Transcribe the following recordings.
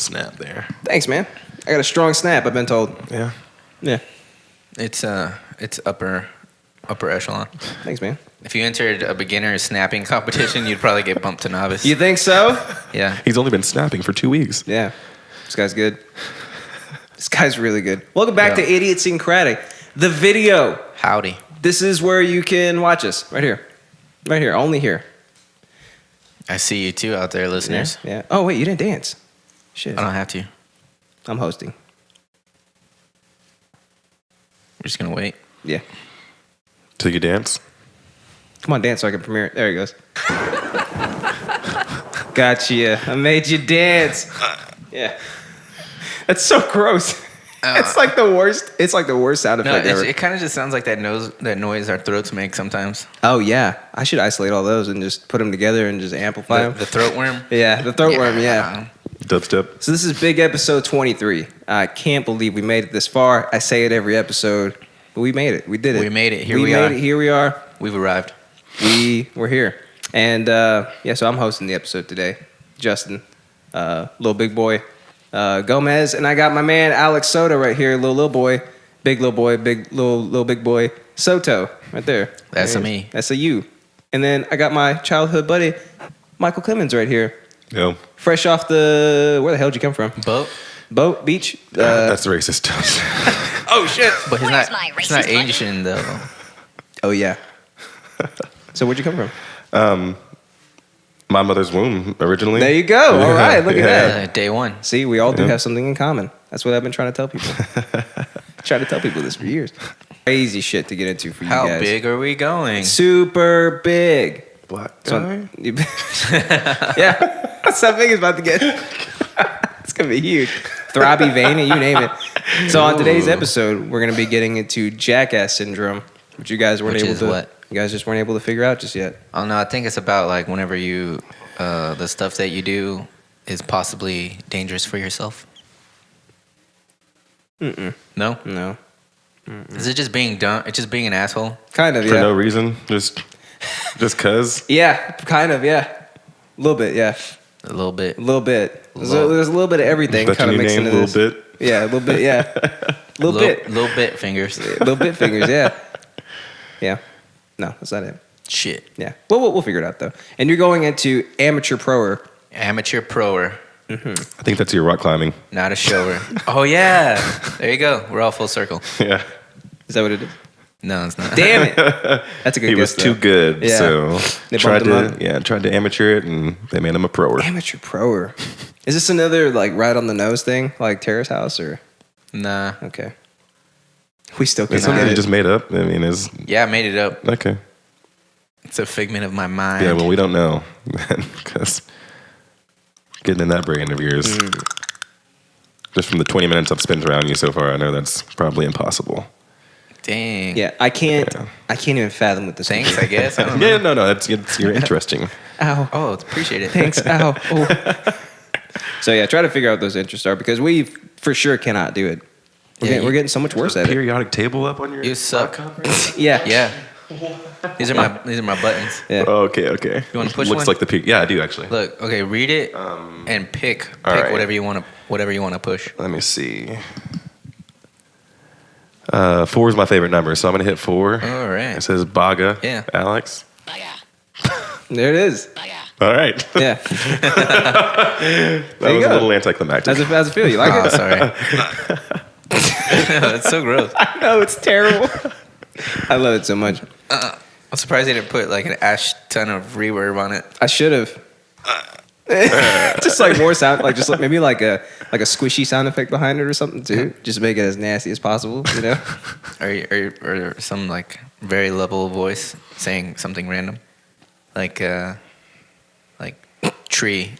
snap there. Thanks, man. I got a strong snap, I've been told. Yeah. Yeah. It's upper echelon. Thanks, man. If you entered a beginner snapping competition, you'd probably get bumped to novice. You think so? Yeah. He's only been snapping for 2 weeks. Yeah. This guy's good. This guy's really good. Welcome back to Idiotssyncratic, the video. Howdy. This is where you can watch us. Right here. Right here. Only here. I see you too out there, listeners. Yeah. Oh, wait. You didn't dance. Shit. I don't have to. I'm hosting. We're just going to wait. Yeah. Till you dance? Come on, dance so I can premiere it. There he goes. Gotcha. I made you dance. Yeah. That's so gross. It's like the worst. It's like the worst sound effect ever. It kind of just sounds like that noise our throats make sometimes. Oh, yeah. I should isolate all those and just put them together and just amplify them. The throat worm? Yeah, the throat worm, yeah. Dubstep. So this is big episode 23. I can't believe we made it this far. I say it every episode, but we made it. We did it. We made it. Here we are. Here we are. We've arrived. We're here. And so I'm hosting the episode today. Justyn, little big boy, Gomez, and I got my man Alex Soto right here, little boy, big little boy, big little big boy, Soto, right there. That's a me. That's a you. And then I got my childhood buddy, Michael Clemons right here. Yo. Fresh off the, where the hell did you come from? Boat, beach. That's racist. Oh shit! But he's not Asian though. Oh yeah. So where'd you come from? My mother's womb, originally. There you go. All right, look at that. Day one. See, we all do have something in common. That's what I've been trying to tell people. Trying to tell people this for years. Crazy shit to get into for you guys. How big are we going? Super big. What? Yeah. That's how big it's about to get. It's going to be huge. Throbby vein, you name it. So on today's episode, we're going to be getting into jackass syndrome, which you guys weren't able to. What? You guys just weren't able to figure out just yet. Oh no, I think it's about like whenever you, the stuff that you do is possibly dangerous for yourself. Mm-mm. No? No. Is it just being dumb? It's just being an asshole? Kind of, yeah. For no reason? Just cuz? Yeah, kind of, yeah. A little bit, yeah. A little bit. A little bit. There's a little bit of everything kind of mixed into this. A little bit? Yeah, a little bit, yeah. Little bit. Little bit fingers. Little bit fingers, yeah. Yeah. No, that's not it. Shit. Yeah. We'll figure it out, though. And you're going into amateur proer. Amateur proer. I think that's your rock climbing. Not a shower. Oh, yeah. There you go. We're all full circle. Yeah. Is that what it is? No, it's not. Damn it. That's a good He guess, was too though. good, Yeah. so They tried bumped him to amateur it, and they made him a proer. Amateur proer. Is this another, like, right on the nose thing? Like Terrace House, or? Nah. Okay. We still It's can't something get you it. just made up. I mean, it's Yeah, I made it up. okay. It's a figment of my mind. Yeah, well, we don't know because getting in that brain of yours, just from the 20 minutes I've spent around you so far, I know that's probably impossible. Dang. Yeah, I can't even fathom what this Thanks, is. I guess. I don't know. Yeah, no, you're interesting. Ow. Oh, appreciate it. Thanks. Ow. Oh. So yeah, try to figure out what those interests are because we for sure cannot do it. We're getting so much worse at it. Periodic table up on your. You suck. Yeah. Yeah. These are my buttons. Yeah. Oh, okay. You wanna push Looks one? like the yeah, I do actually. Look, okay, read it and pick right. whatever you want to push. Let me see. 4 is my favorite number, so I'm gonna hit 4. All right. It says Baga. Yeah. Alex. There it is. All right. Yeah. That was you a go. little anticlimactic. How's it feel? You like Oh, it? sorry. That's so gross. I know, it's terrible. I love it so much. I'm surprised they didn't put like an ash ton of reverb on it. I should have. Just like more sound, like just maybe like a squishy sound effect behind it or something too. Just make it as nasty as possible, you know? Or some like very level voice saying something random, like tree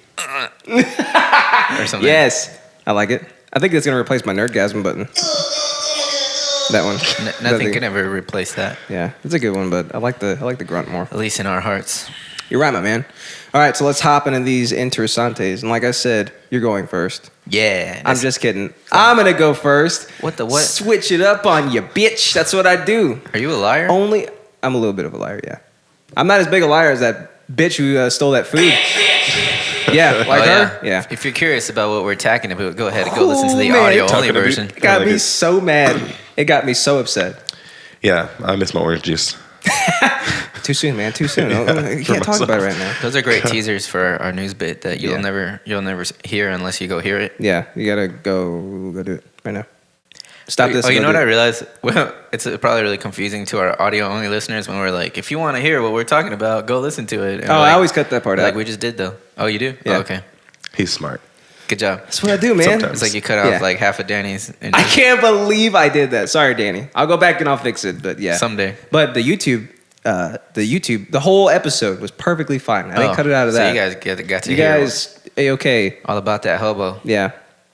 or something. Yes, I like it. I think it's gonna replace my nerdgasm button. That one. Nothing can ever replace that. Yeah, it's a good one, but I like the grunt more. At least in our hearts. You're right, my man. All right, so let's hop into these interesantes. And like I said, you're going first. Yeah. I'm just kidding. I'm gonna go first. What the what? Switch it up on you, bitch. That's what I do. Are you a liar? I'm a little bit of a liar, yeah. I'm not as big a liar as that bitch who stole that food. Yeah, like her. Yeah. Yeah. If you're curious about what we're talking about, go ahead and go listen to the man. audio only Talking about- version. It got like me it. so mad. It got me so upset. Yeah, I miss my orange juice. Too soon, man. Too soon. You can't talk about it right now. Those are great teasers for our news bit that you'll Yeah. never hear unless you go hear it. Yeah, you gotta go do it right now. Stop this. Oh, and you go know what do I it. realized? Well, it's probably really confusing to our audio only listeners when we're like, if you want to hear what we're talking about, go listen to it. And Oh, we're I like, always cut that part like out. we just did though. Oh, you do? Yeah. Oh, okay. He's smart. Good job. That's what I do, man. Sometimes. It's like you cut off Yeah. like half of Danny's. I can't believe I did that. Sorry, Danny. I'll go back and I'll fix it. But yeah, Someday. But the YouTube, the whole episode was perfectly fine. I didn't cut it out of so that. you guys got to You hear guys, okay. all about that hobo. Yeah,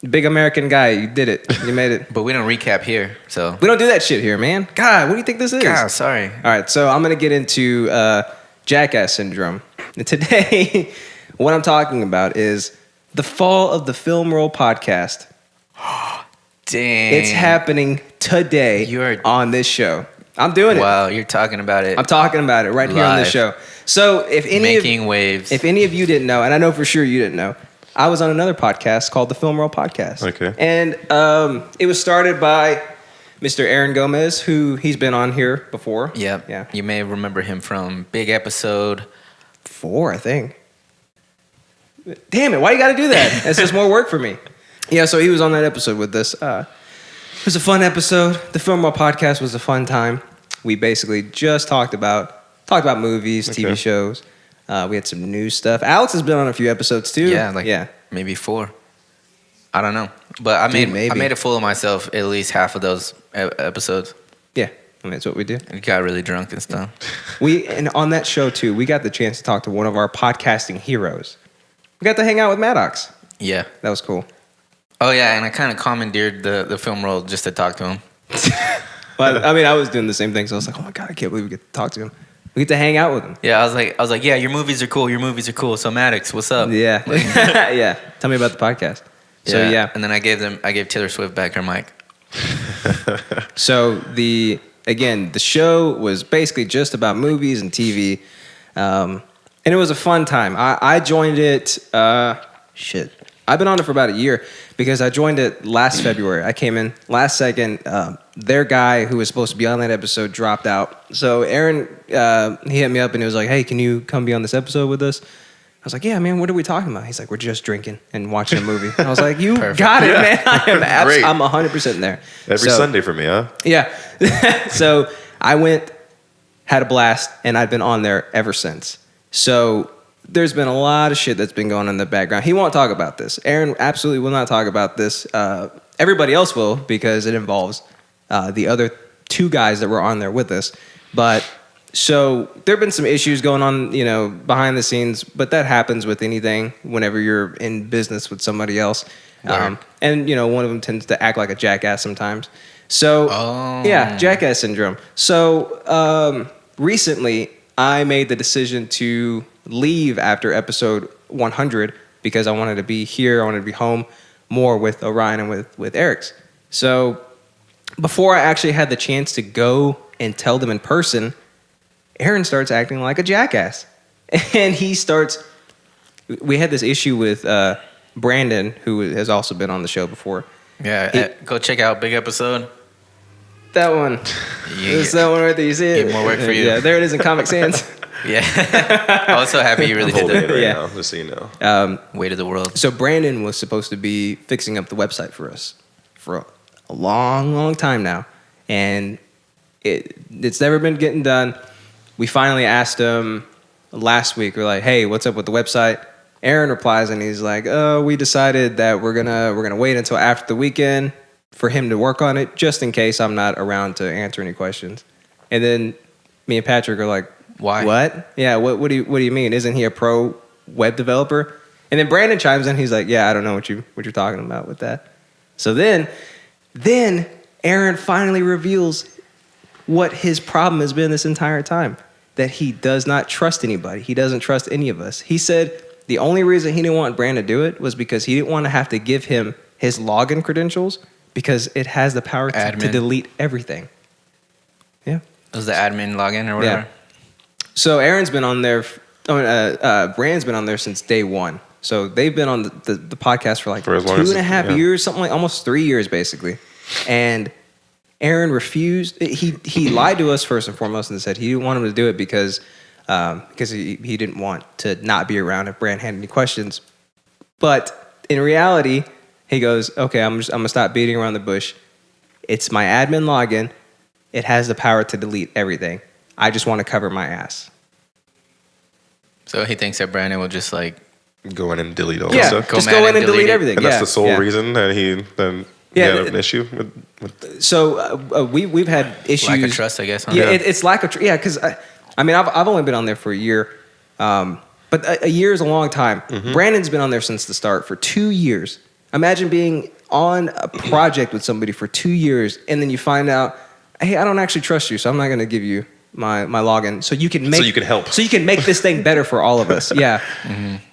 big American guy. You did it. You made it. But we don't recap here, so. We don't do that shit here, man. God, what do you think this is? God, sorry. All right, so I'm gonna get into jackass syndrome. And today, what I'm talking about is the fall of the Film Roll podcast. Dang. It's happening today You are- on this show. I'm doing it. Wow, you're talking about it. I'm talking about it right here on this Live. show. So if any Making waves. if any of you didn't know, and I know for sure you didn't know, I was on another podcast called the Film Roll Podcast. Okay. And it was started by Mr. Aaron Gomez, who he's been on here before. Yep. Yeah. You may remember him from big episode. 4, I think. Damn it! Why you got to do that? It's just more work for me. Yeah. So he was on that episode with us. It was a fun episode. The Film Roll Podcast was a fun time. We basically just talked about movies, TV Okay. shows. We had some new stuff. Alex has been on a few episodes too. Yeah, maybe 4. I don't know, but I Dude, made maybe. a fool of myself at least half of those episodes. Yeah. I mean, that's what we do. I got really drunk and stuff. And on that show too, we got the chance to talk to one of our podcasting heroes. We got to hang out with Maddox. Yeah. That was cool. Oh yeah, and I kind of commandeered the film roll just to talk to him. But I mean, I was doing the same thing, so I was like, oh my god, I can't believe we get to talk to him. We get to hang out with him. Yeah, I was like, yeah, your movies are cool. Your movies are cool. So Maddox, what's up? Yeah. Yeah. Tell me about the podcast. So yeah. And then I gave Taylor Swift back her mic. So the show was basically just about movies and TV, and it was a fun time. I joined it. I've been on it for about a year because I joined it last February. I came in last second. Their guy who was supposed to be on that episode dropped out. So Aaron, he hit me up and he was like, "Hey, can you come be on this episode with us?" I was like, "Yeah, man. What are we talking about?" He's like, "We're just drinking and watching a movie." And I was like, "You Perfect. got it, man. I am Great. I'm 100% there." Every So- Sunday for me, huh? yeah. So I went, had a blast, and I've been on there ever since. So there's been a lot of shit that's been going on in the background. He won't talk about this. Aaron absolutely will not talk about this. Everybody else will because it involves the other 2 guys that were on there with us. But so there have been some issues going on, behind the scenes, but that happens with anything whenever you're in business with somebody else. Word. And, one of them tends to act like a jackass sometimes. So, Oh. yeah, jackass syndrome. So, recently I made the decision to leave after episode 100 because I wanted to be here. I wanted to be home more with Orion and with Eric's. So, before I actually had the chance to go and tell them in person, Aaron starts acting like a jackass. And we had this issue with Brandon, who has also been on the show before. Yeah, go check out big episode. That one. Yeah, It's that one right there. You see it? Get more work for you. Yeah, there it is in Comic Sans. Yeah, I was so happy you really I'm did holding it that. right Yeah. now, just so you know. Weight of the world. So Brandon was supposed to be fixing up the website for us for a long, long time now. And it's never been getting done. We finally asked him last week. We're like, "Hey, what's up with the website?" Aaron replies and he's like, "Oh, we decided that we're gonna wait until after the weekend for him to work on it, just in case I'm not around to answer any questions." And then me and Patrick are like, Why? What? Yeah, what do you mean? Isn't he a pro web developer? And then Brandon chimes in, he's like, "Yeah, I don't know what you're talking about with that." So then Aaron finally reveals what his problem has been this entire time, that he does not trust anybody. He doesn't trust any of us. He said the only reason he didn't want Brandon to do it was because he didn't want to have to give him his login credentials because it has the power to Admin. delete everything. Yeah. Was the admin login or whatever? So Aaron's been on there, Brandon's been on there since day one. So they've been on the podcast for like For as long 2.5 as- years, something like almost 3 years basically. And Aaron refused. He lied to us first and foremost and said he didn't want him to do it because he didn't want to not be around if Brand had any questions. But in reality, he goes, okay, I'm gonna stop beating around the bush. It's my admin login. It has the power to delete everything. I just want to cover my ass. So he thinks that Brandon will just like Go in and delete all Yeah, that stuff. just go in and delete it. everything. And yeah, that's the sole yeah. reason that he Yeah, had an issue with. So we've had issues. lack of trust, I guess. Huh? Yeah, it's lack of trust. Yeah, because I mean I've only been on there for a year, but a year is a long time. Mm-hmm. Brandon's been on there since the start for 2 years. Imagine being on a project with somebody for 2 years, and then you find out, hey, I don't actually trust you, so I'm not going to give you my login, so you can make So you can help. so you can make this thing better for all of us. Yeah.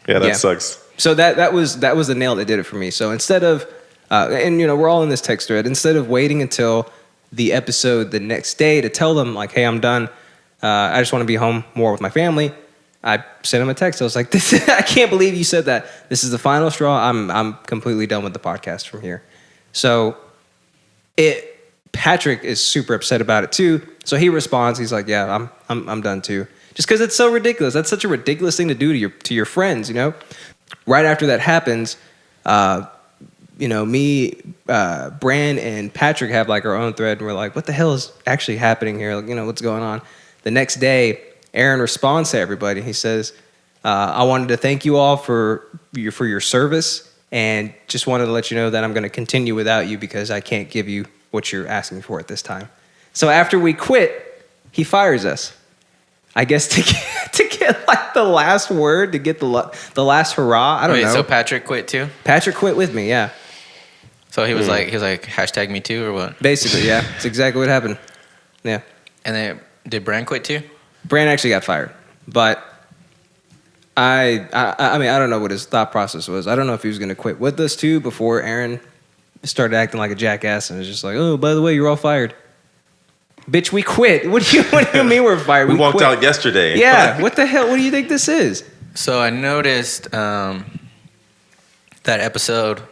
Yeah, that Yeah. sucks. So that was the nail that did it for me. So instead of, and you know, we're all in this text thread. Instead of waiting until the episode the next day to tell them like, hey, I'm done. I just want to be home more with my family. I sent him a text. I was like, I can't believe you said that. This is the final straw. I'm completely done with the podcast from here. So Patrick is super upset about it too. So he responds. He's like, yeah, I'm done too. Just because it's so ridiculous. That's such a ridiculous thing to do to your friends, you know? Right after that happens, you know, me, Bran, and Patrick have like our own thread, and we're like, what the hell is actually happening here? Like, you know, what's going on? The next day, Aaron responds to everybody. He says, I wanted to thank you all for your service, and just wanted to let you know that I'm going to continue without you because I can't give you what you're asking for at this time. So after we quit, he fires us. I guess to get like the last word, to get the last hurrah. I don't know. So Patrick quit too? Patrick quit with me, yeah. So he was like hashtag me too or what? Basically, yeah. It's exactly what happened. Yeah. And then did Brand quit too? Brand actually got fired, but I mean, I don't know what his thought process was. I don't know if he was going to quit with us too before Aaron started acting like a jackass and was just like, oh, by the way, you're all fired. Bitch, we quit. What do you mean we're fired? We walked quit. out yesterday. Yeah. What the hell? What do you think this is? So I noticed that episode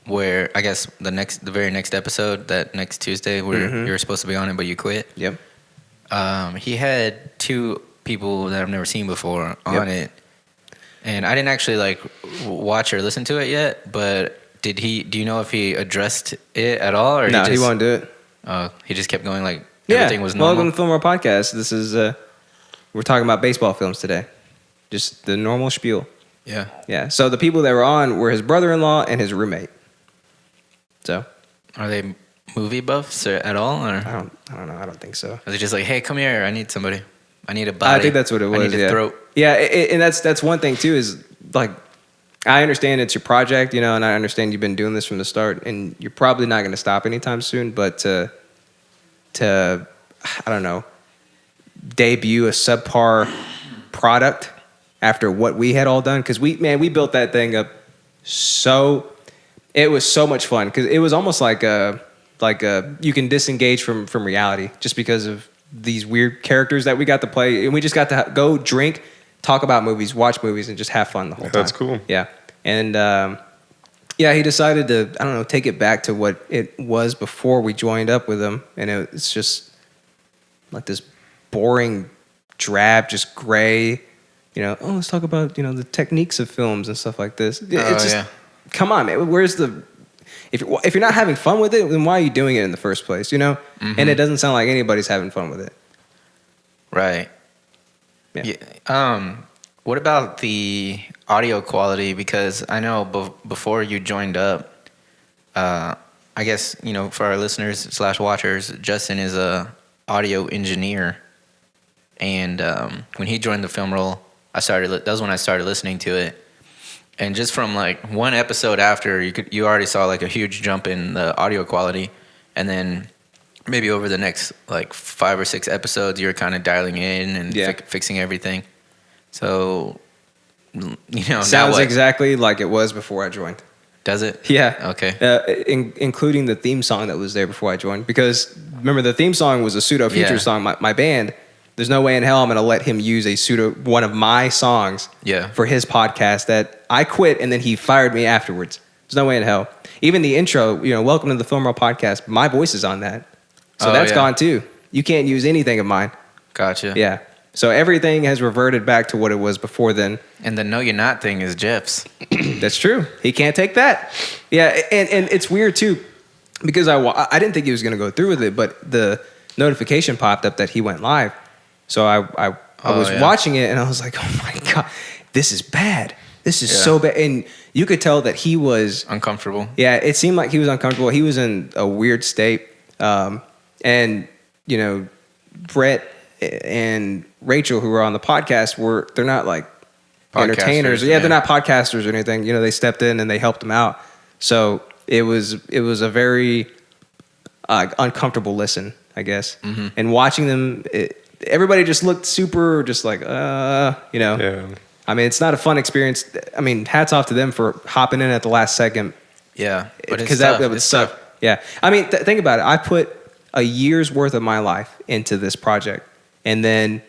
where I guess the very next episode, that next Tuesday where you were supposed to be on it but you quit. Yep. He had two people that I've never seen before on it, and I didn't actually like watch or listen to it yet. But do you know if he addressed it at all, or No, he won't do it. He just kept going like everything was normal. Welcome to Film Our Podcast. This is we're talking about baseball films today. Just the normal spiel. Yeah. Yeah. So the people that were on were his brother-in-law and his roommate. So Are they movie buffs at all, or I don't know. I don't think so. are they just like, hey, come here, I need somebody, I need a body. I think that's what it was. I need a yeah. throat. Yeah, and that's one thing too. Is like, I understand it's your project, you know, and I understand you've been doing this from the start, and you're probably not going to stop anytime soon. But to I don't know, debut a subpar product after what we had all done, because we built that thing up so. It was so much fun because it was almost like you can disengage from reality just because of these weird characters that we got to play, and we just got to go drink, talk about movies, watch movies, and just have fun the whole time. That's cool. Yeah, and he decided to, I don't know, take it back to what it was before we joined up with him, and it's just like this boring, drab, just gray. You know, oh, let's talk about, you know, the techniques of films and stuff like this. It's just. Yeah. Come on, man. Where's the... If you're not having fun with it, then why are you doing it in the first place, you know? And it doesn't sound like anybody's having fun with it. Right. Yeah. What about the audio quality? Because I know before you joined up, I guess, you know, for our listeners / watchers, Justyn is a audio engineer. And when he joined the film roll, that was when I started listening to it. And just from like one episode after, you already saw like a huge jump in the audio quality, and then maybe over the next like 5 or 6 episodes, you're kind of dialing in and fixing everything. So, you know, Sounds exactly like it was before I joined. Does it? Yeah. Okay. Including the theme song that was there before I joined, because remember the theme song was a Pseudo feature song. My band, There's no way in hell I'm going to let him use a pseudo one of my songs for his podcast that I quit and then he fired me afterwards. There's no way in hell. Even the intro, welcome to the Film Roll podcast, my voice is on that. So that's gone too. You can't use anything of mine. Gotcha. Yeah. So everything has reverted back to what it was before then. And the No You're Not thing is Jeff's. That's true. He can't take that. Yeah, and it's weird too because I didn't think he was going to go through with it, but the notification popped up that he went live. So I was watching it and I was like, oh my God, this is bad. This is so bad. And you could tell that he was uncomfortable. Yeah, it seemed like he was uncomfortable. He was in a weird state. And, Brett and Rachel, who were on the podcast, they're not like entertainers. Yeah, they're not podcasters or anything. They stepped in and they helped him out. So it was a very uncomfortable listen, I guess. Mm-hmm. And watching them, everybody just looked super, just like, Yeah. I mean, it's not a fun experience. I mean, hats off to them for hopping in at the last second. Yeah, but because that would suck. Yeah, I mean, think about it. I put a year's worth of my life into this project, and then,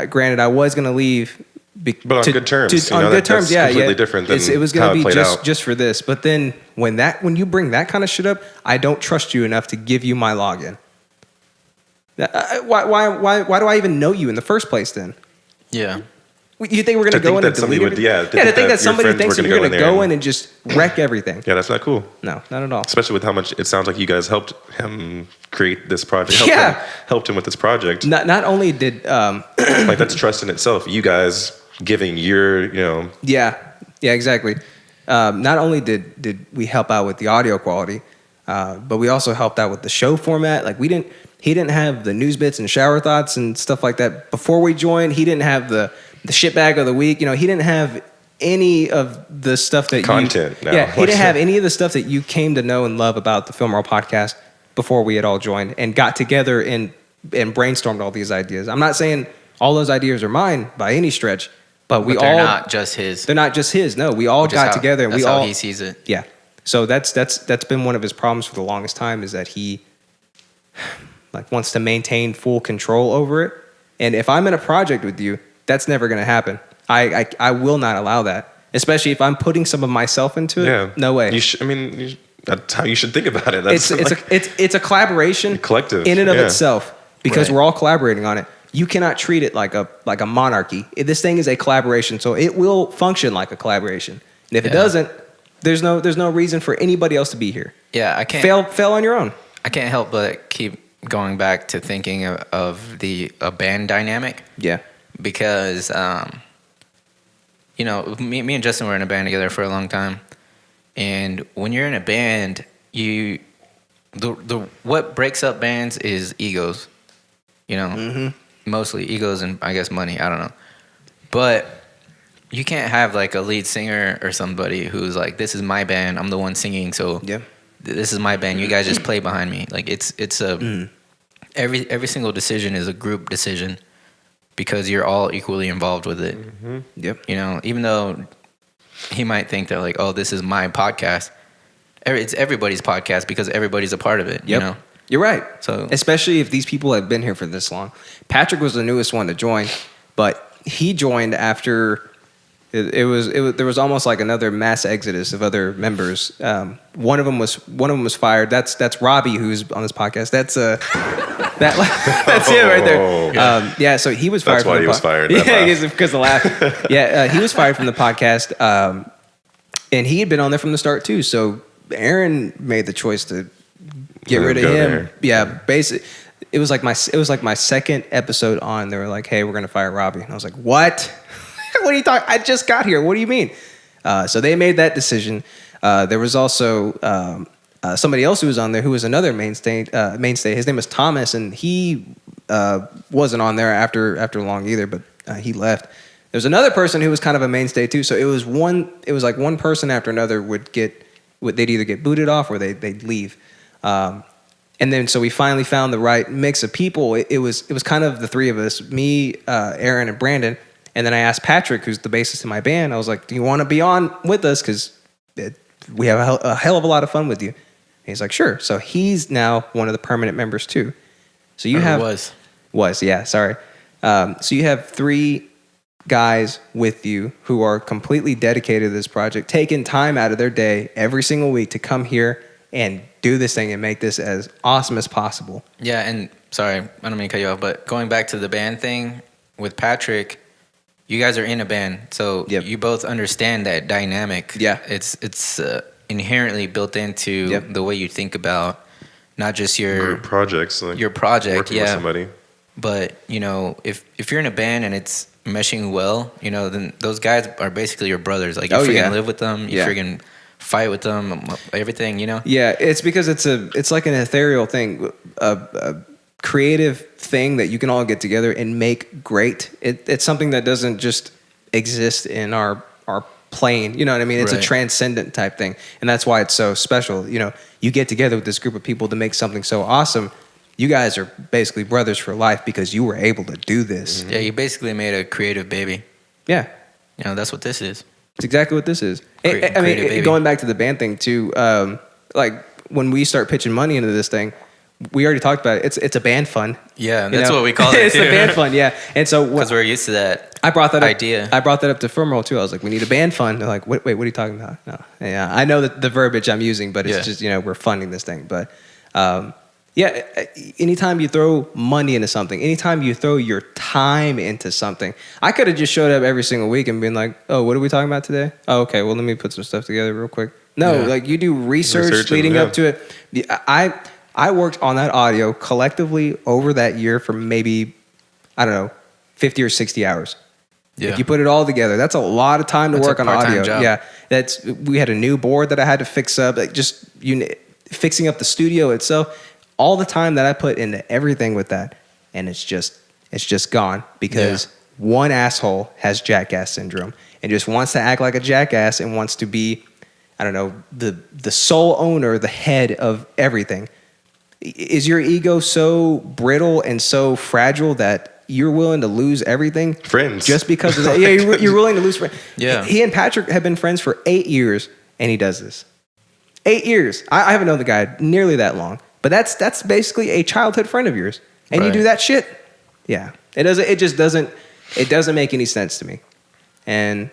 granted, I was going to leave, but on good terms. On good terms, that's completely different than it was going to be out. just for this. But then when you bring that kind of shit up, I don't trust you enough to give you my login. Why do I even know you in the first place? Then? Yeah. You think we're going to go in and delete it? To think that somebody thinks that you're going to go in and just wreck everything. Yeah, that's not cool. No, not at all. Especially with how much it sounds like you guys helped him create this project. Helped him with this project. Not only did... like, that's trust in itself. You guys giving your, Yeah, exactly. Not only did we help out with the audio quality, but we also helped out with the show format. Like, he didn't have the news bits and shower thoughts and stuff like that before we joined. He didn't have the shitbag of the week. He didn't have any of the stuff that content. Now. Yeah, he didn't have any of the stuff that you came to know and love about the Film Roll podcast before we had all joined and got together and brainstormed all these ideas. I'm not saying all those ideas are mine by any stretch, but they're not just his. They're not just his. No, we all got together and that's how he sees it. Yeah. So that's been one of his problems for the longest time, is that he wants to maintain full control over it. And if I'm in a project with you, that's never going to happen. I will not allow that, especially if I'm putting some of myself into it. Yeah. No way. That's how you should think about it. It's a collaboration, collective in and of itself, because we're all collaborating on it. You cannot treat it like a monarchy. This thing is a collaboration, so it will function like a collaboration. And if it doesn't, there's no reason for anybody else to be here. Yeah, I can't fail on your own. I can't help but keep going back to thinking of a band dynamic. Yeah. Because, me and Justyn were in a band together for a long time. And when you're in a band, what breaks up bands is egos. Mostly egos and I guess money. I don't know. But you can't have like a lead singer or somebody who's like, this is my band. I'm the one singing. So this is my band. You guys just play behind me. Like every single decision is a group decision, because you're all equally involved with it. Mm-hmm. Yep. Even though he might think that like, oh, this is my podcast. It's everybody's podcast because everybody's a part of it. Yep. You're right. So especially if these people have been here for this long. Patrick was the newest one to join, but he joined after there was almost like another mass exodus of other members. One of them was fired. That's Robbie, who's on this podcast. That's him right there. So he was fired. That's why he was fired. Yeah, because of the laugh. Yeah, he was fired from the podcast, and he had been on there from the start too. So Aaron made the choice to get rid of him. There. Yeah, basically, it was like my second episode on. They were like, "Hey, we're gonna fire Robbie," and I was like, "What? What are you talking? I just got here. What do you mean?" So they made that decision. There was also somebody else who was on there who was another mainstay. His name was Thomas, and he wasn't on there after long either, but he left. There was another person who was kind of a mainstay too. So it was like one person after another they'd either get booted off or they'd leave. And then so we finally found the right mix of people. It was kind of the three of us, me, Aaron, and Brandon. And then I asked Patrick, who's the bassist in my band, I was like, do you want to be on with us? Because we have a hell of a lot of fun with you. And he's like, sure. So he's now one of the permanent members too. So you have... Was, yeah, sorry. So you have 3 guys with you who are completely dedicated to this project, taking time out of their day every single week to come here and do this thing and make this as awesome as possible. Yeah, and sorry, I don't mean to cut you off, but going back to the band thing with Patrick, you guys are in a band, so you both understand that dynamic. Yeah, it's inherently built into the way you think about not just your projects, like your project, working with somebody. But if you're in a band and it's meshing well, then those guys are basically your brothers. Like you freaking live with them, you freaking fight with them, everything. Yeah, it's because it's like an ethereal thing, a creative thing that you can all get together and make great. It's something that doesn't just exist in our plane. You know what I mean? It's a transcendent type thing, and that's why it's so special. You get together with this group of people to make something so awesome. You guys are basically brothers for life because you were able to do this. Yeah, you basically made a creative baby. Yeah. That's what this is. It's exactly what this is. I mean, going back to the band thing too, like when we start pitching money into this thing, we already talked about it. It's a band fund. Yeah, that's what we call it. It's the band fund, yeah. And so because we're used to that. I brought that idea. I brought that up to Film Roll too. I was like, we need a band fund. They're like, wait, what are you talking about? No, yeah, I know that the verbiage I'm using, but it's just we're funding this thing. But anytime you throw money into something, anytime you throw your time into something, I could have just showed up every single week and been like, oh, what are we talking about today? Oh, okay, well, let me put some stuff together real quick. No, like you do research leading up to it. I worked on that audio collectively over that year for maybe, I don't know, 50 or 60 hours. Yeah. If you put it all together, that's a lot of time to work on audio. Job. Yeah, we had a new board that I had to fix up, like just fixing up the studio itself. All the time that I put into everything with that, and it's just gone because one asshole has jackass syndrome and just wants to act like a jackass and wants to be, I don't know, the sole owner, the head of everything. Is your ego so brittle and so fragile that you're willing to lose everything? Friends. Just because of that? Yeah, you're willing to lose friends. Yeah. He and Patrick have been friends for 8 years, and he does this. 8 years. I haven't known the guy nearly that long. But that's basically a childhood friend of yours, and you do that shit. Yeah, it just doesn't make any sense to me. And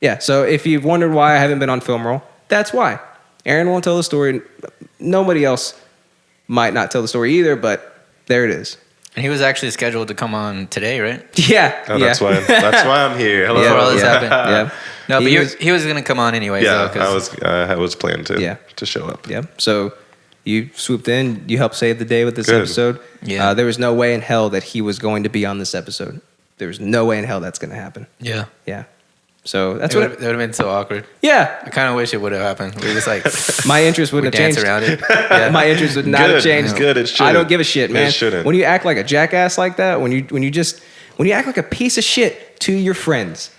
yeah, so if you've wondered why I haven't been on Film Roll, that's why. Aaron won't tell the story. Nobody else might not tell the story either, but there it is. And he was actually scheduled to come on today, right? Yeah. Oh, that's why I'm here. Hello. Before all this happened. Yeah. No, but he was going to come on anyway. Yeah, I was planned to show up. Yeah. So you swooped in. You helped save the day with this episode. Yeah. There was no way in hell that he was going to be on this episode. There was no way in hell that's going to happen. Yeah. Yeah. So that's that would have been so awkward. Yeah. I kind of wish it would have happened. We were just like my interest wouldn't have changed. Dance around it. Yeah. My interest would not have changed. It's good. It shouldn't. I don't give a shit, man. It shouldn't. When you act like a jackass like that, when you act like a piece of shit to your friends,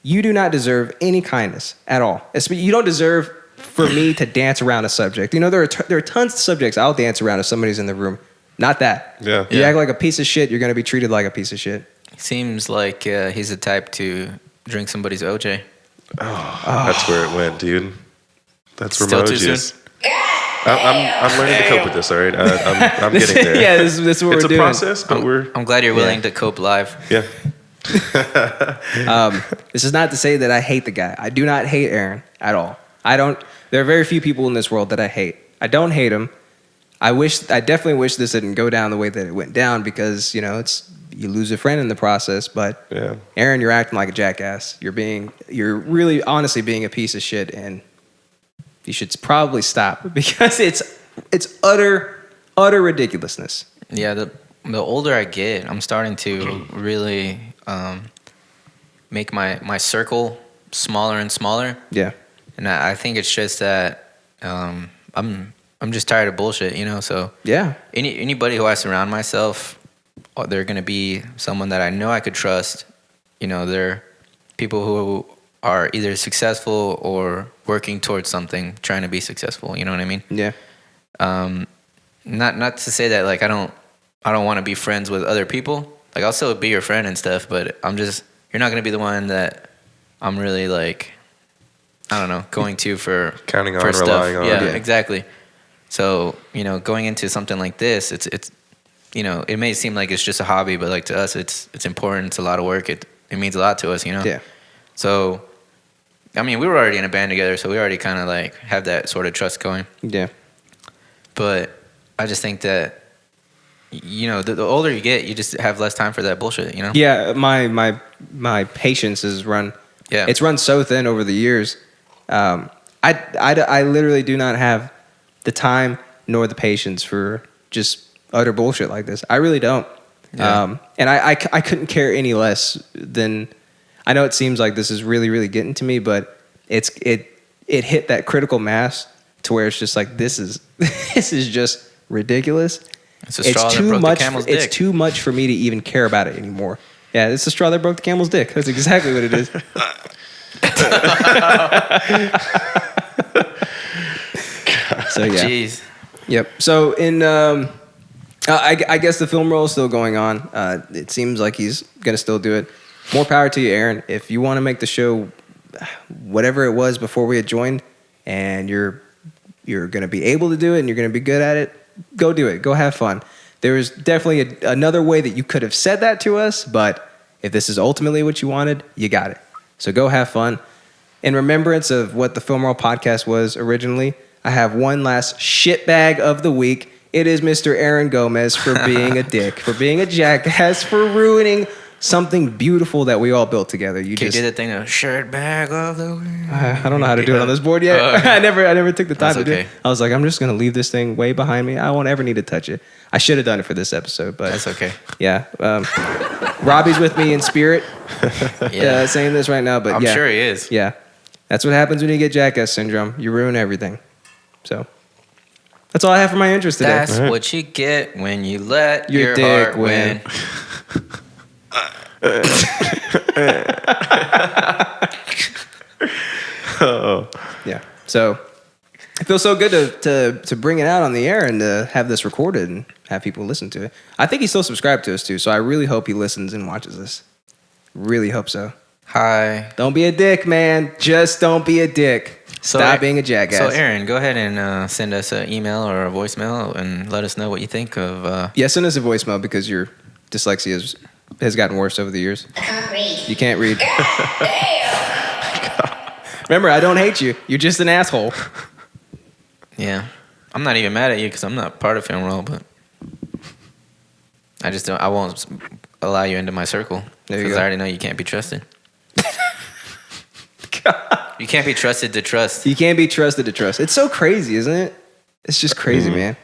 you do not deserve any kindness at all. You don't deserve for me to dance around a subject. There are tons of subjects I'll dance around if somebody's in the room. Not that. Yeah. You act like a piece of shit, you're going to be treated like a piece of shit. Seems like he's the type to drink somebody's OJ. Oh, that's where it went, dude. That's where Still my too OG is. soon? I'm learning to cope with this, all right? I'm getting there. Yeah, this is what it's we're doing. It's a process, but I'm glad you're willing to cope live. Yeah. This is not to say that I hate the guy. I do not hate Aaron at all. There are very few people in this world that I hate. I don't hate him. I definitely wish this didn't go down the way that it went down because, you lose a friend in the process. But Aaron, you're acting like a jackass. You're really honestly being a piece of shit, and you should probably stop because it's utter ridiculousness. Yeah, the older I get, I'm starting to really make my circle smaller and smaller. Yeah. And I think it's just that I'm just tired of bullshit, So yeah, anybody who I surround myself, they're gonna be someone that I know I could trust. They're people who are either successful or working towards something, trying to be successful. You know what I mean? Yeah. Not to say that like I don't want to be friends with other people. Like I'll still be your friend and stuff, but you're not gonna be the one that I'm really like, I don't know, going to for counting on, for relying on. Yeah, exactly. So going into something like this, it's it may seem like it's just a hobby, but like to us, it's important. It's a lot of work. It means a lot to us, Yeah. So, I mean, we were already in a band together, so we already kind of like have that sort of trust going. Yeah. But I just think that, the older you get, you just have less time for that bullshit, Yeah, my patience is run. Yeah. It's run so thin over the years. I literally do not have the time nor the patience for just utter bullshit like this. I really don't. Yeah. And I couldn't care any less than. I know it seems like this is really, really getting to me, but it hit that critical mass to where it's just like this is just ridiculous. It's a straw that broke the camel's dick. It's too much for me to even care about it anymore. Yeah, it's the straw that broke the camel's dick. That's exactly what it is. So yeah. Jeez. Yep. So I guess the film roll is still going on. It seems like he's gonna still do it. More power to you, Aaron. If you want to make the show whatever it was before we had joined, and you're gonna be able to do it and you're gonna be good at it, go do it. Go have fun. There is definitely another way that you could have said that to us, but if this is ultimately what you wanted, you got it. So go have fun. In remembrance of what the Film Roll podcast was originally, I have one last shitbag of the week. It is Mr. Aaron Gomez for being a dick, for being a jackass, for ruining something beautiful that we all built together. You Can you do the thing of shitbag of the week? I don't know how to do it on this board yet. I never took the time That's to do okay. it. I was like, I'm just gonna leave this thing way behind me. I won't ever need to touch it. I should have done it for this episode, but That's okay. Yeah, Robbie's with me in spirit. Yeah. Saying this right now, but I'm yeah, sure he is. Yeah, that's what happens when you get jackass syndrome. You ruin everything. So that's all I have for my interest today. That's what you get when you let Your your dick heart win. Yeah. So it feels so good to bring it out on the air and to have this recorded and have people listen to it. I think he's still subscribed to us too, so I really hope he listens and watches this. Really hope so. Hi. Don't be a dick, man. Just don't be a dick. Stop being a jackass. So, Aaron, go ahead and send us an email or a voicemail and let us know what you think of. Yeah, send us a voicemail because your dyslexia has gotten worse over the years. I can't read. You can't read. Remember, I don't hate you. You're just an asshole. Yeah. I'm not even mad at you because I'm not part of Film Roll, but I won't allow you into my circle There you because go. I already know you can't be trusted. You can't be trusted to trust. You can't be trusted to trust. It's so crazy, isn't it? It's just crazy, man.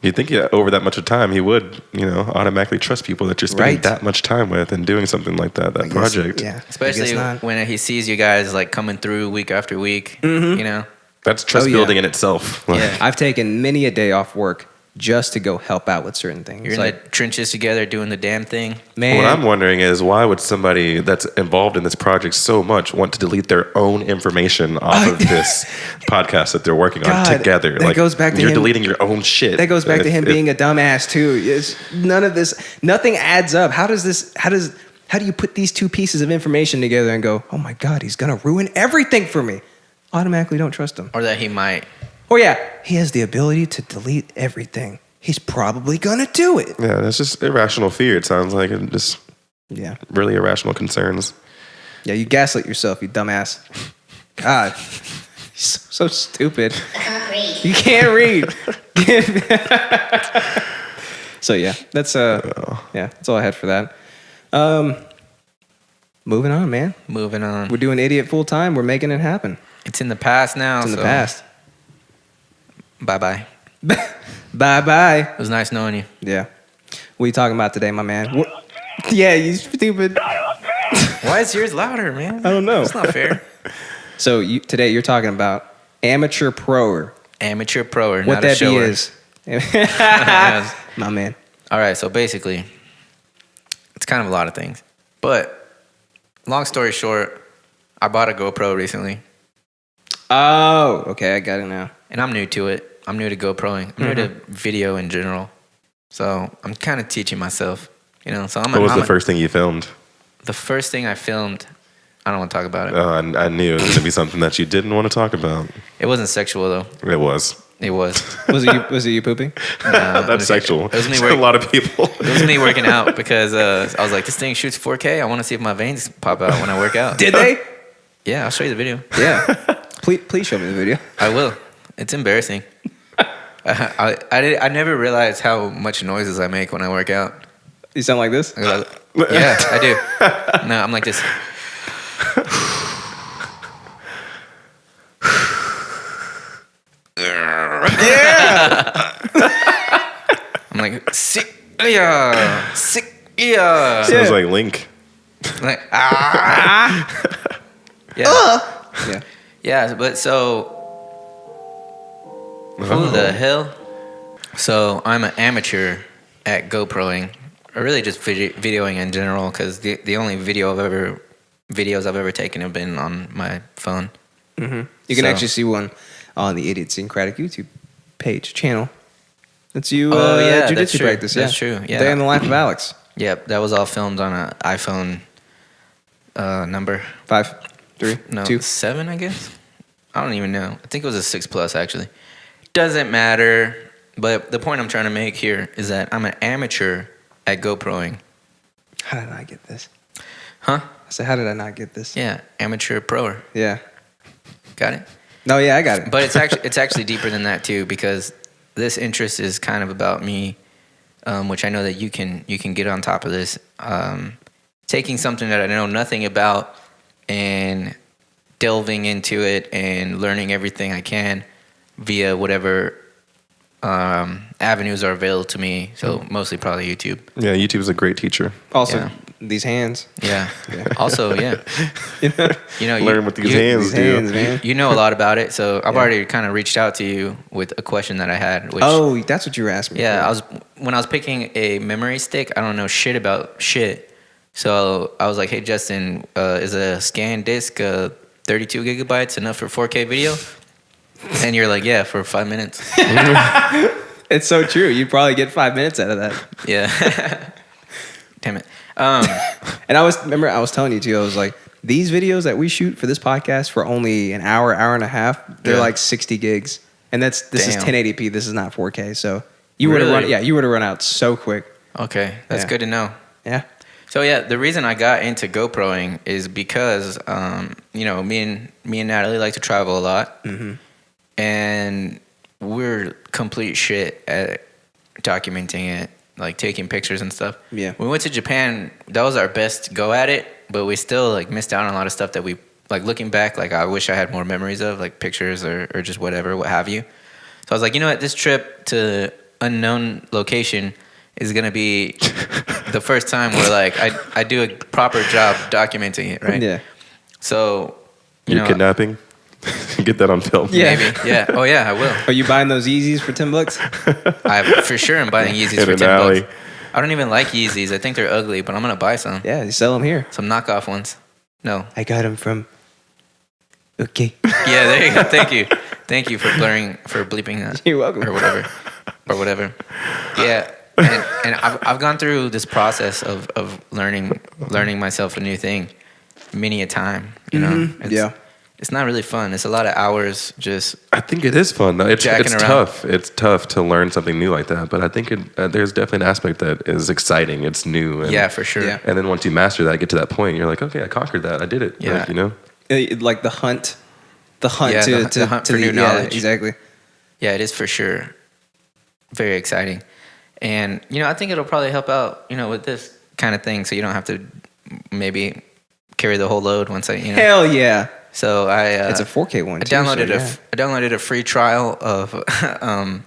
You'd think over that much of time he would, automatically trust people that you're spending Right. that much time with and doing something like that I guess- project. Yeah. Especially I guess not. when he sees you guys like coming through week after week, That's trust Oh, yeah. building in itself. Like, Yeah. I've taken many a day off work just to go help out with certain things. You're in the trenches together doing the damn thing. man, What I'm wondering is why would somebody that's involved in this project so much want to delete their own information off of this podcast that they're working God, on together? that goes back to you're him- deleting your own shit. that goes back to If- him if- being a dumbass too. It's nothing adds up. How do you put these two pieces of information together and go, oh my God, he's gonna ruin everything for me? Automatically don't trust him. Or that he might. Oh yeah, he has the ability to delete everything. He's probably gonna do it. Yeah, that's just irrational fear. It sounds like, and just Yeah. really irrational concerns. Yeah, you gaslit yourself, you dumbass. God. So stupid. I can't read. You can't read. So yeah, that's all I had for that. Moving on, man. Moving on. We're doing Idiot full time. We're making it happen. It's in the past now. It's in the so past. Bye-bye. Bye bye. It was nice knowing you. Yeah. What are you talking about today, my man? Yeah, you stupid. Why is yours louder, man? I don't know. It's not fair. So today you're talking about amateur proer. Amateur proer, What not a that be shower. is. Yes. My man. All right, so basically, it's kind of a lot of things. But long story short, I bought a GoPro recently, Oh, okay, I got it now. and I'm new to it. I'm new to GoPro'ing. I'm new to video in general. So I'm kind of teaching myself, So What was the first thing you filmed? The first thing I filmed, I don't want to talk about it. I knew it was going to be something that you didn't want to talk about. It wasn't sexual though. It was. It was. Was it you pooping? That's sexual. It was me To a lot of people. It was me working out because I was like, this thing shoots 4K. I want to see if my veins pop out when I work out. Did they? Yeah, I'll show you the video. Yeah. Please show me the video. I will. It's embarrassing. I never realized how much noises I make when I work out. You sound like this? Yeah, I do. No, I'm like this. I'm like sick, yeah. Sounds like Link. Like yeah, Yeah. yeah. But so, who the hell? So I'm an amateur at GoPro'ing, or really just videoing in general, because the only videos I've ever taken have been on my phone. Mm-hmm. You can actually see one on the Idiotssyncratic YouTube channel. That's you. Yeah, that's jiu-jitsu true. practice. That's true. Yeah. Day in the life of Alex. Yep, that was all filmed on an iPhone number 5, 3, no 2. 7, I guess. I don't even know. I think it was a 6 Plus actually. Doesn't matter. But the point I'm trying to make here is that I'm an amateur at GoPro'ing. How did I not get this? Huh? I said, how did I not get this? Yeah, amateur proer. Yeah. Got it? No, yeah, I got it. But it's actually deeper than that too, because this interest is kind of about me, which I know that you can get on top of this. Taking something that I know nothing about and delving into it and learning everything I can via whatever avenues are available to me. So mostly probably YouTube. Yeah, YouTube is a great teacher. Also, Yeah. these hands. Yeah. Also, yeah. You know, Learn what these hands These do. hands, man. You know a lot about it, so I've already kind of reached out to you with a question that I had. Which, Oh, that's what you were asking me. yeah, for. when I was picking a memory stick, I don't know shit about shit. So I was like, hey, Justyn, is a scan disc 32 gigabytes enough for 4K video? And you're like, yeah, for 5 minutes. It's so true. You'd probably get 5 minutes out of that. Yeah. Damn it. And I was telling you too, I was like, these videos that we shoot for this podcast for only an hour and a half, they're Yeah. like 60 gigs. And this is Damn. 1080p. This is not 4K. So you would have run out so quick. Okay, that's Yeah. good to know. Yeah. So yeah, the reason I got into GoPro'ing is because, you know, me and Natalie like to travel a lot, and we're complete shit at documenting it, like taking pictures and stuff. Yeah. We went to Japan. That was our best go at it, but we still like missed out on a lot of stuff that we like looking back. Like I wish I had more memories of, like pictures or just whatever, what have you. So I was like, you know what, this trip to unknown location is gonna be the first time where like I do a proper job documenting it, right? Yeah. So you You're know, kidnapping? Get that on film. Yeah. maybe, yeah. Oh yeah, I will. Are you buying those Yeezys for $10? I for sure am buying Yeezys In for an $10. alley. I don't even like Yeezys. I think they're ugly, but I'm gonna buy some. Yeah, you sell them here. Some knockoff ones. No. I got them from. Okay. Yeah, there you go. Thank you for bleeping that. You're welcome. Or whatever. Yeah. And I've gone through this process of learning myself a new thing many a time. You know. Yeah. It's not really fun. It's a lot of hours just. I think it is fun. It's Jacking around. tough. It's tough to learn something new like that. But I think there's definitely an aspect that is exciting. It's new. And, Yeah, for sure. Yeah. And then once you master that, get to that point, you're like, okay, I conquered that. I did it. Yeah. Like, you know? Like the hunt. The hunt Yeah, to the hunt for new yeah, knowledge. exactly. Yeah, it is for sure. Very exciting. And, you know, I think it'll probably help out, you know, with this kind of thing, so you don't have to maybe carry the whole load once I, you know. Hell yeah. So It's a 4K one. I downloaded a free trial of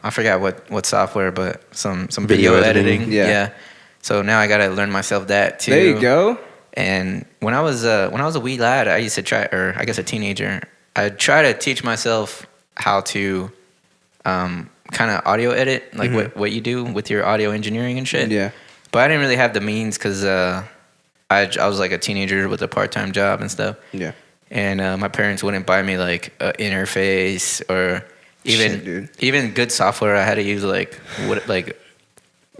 I forgot what software, but some video editing. Yeah. So now I gotta learn myself that too. There you go. And when I was a wee lad, I used to try, or I guess a teenager, I'd try to teach myself how to kind of audio edit, like what you do with your audio engineering and shit. Yeah. But I didn't really have the means because I was like a teenager with a part-time job and stuff. Yeah. And my parents wouldn't buy me like an interface or even good software. I had to use like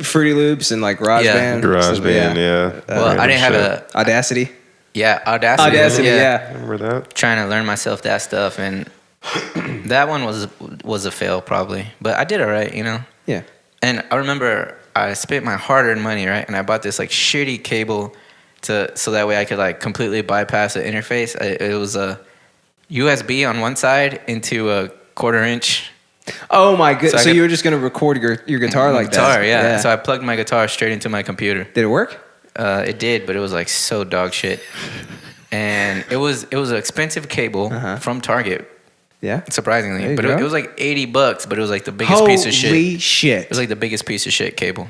Fruity Loops and like GarageBand. GarageBand, yeah. well, I didn't have Audacity. Audacity. Yeah. Remember that? Trying to learn myself that stuff, and that one was was a fail probably, but I did all right, you know. Yeah. And I remember I spent my hard-earned money, right? And I bought this like shitty cable so that way I could like completely bypass the interface. It was a USB on one side into a 1/4 inch. Oh my goodness! So I you were just gonna record your guitar like that? Yeah. So I plugged my guitar straight into my computer. Did it work? It did, but it was like so dog shit. And it was an expensive cable from Target. Yeah. Surprisingly, but go. it was like $80, but it was like the biggest piece of shit. Holy shit! It was like the biggest piece of shit cable.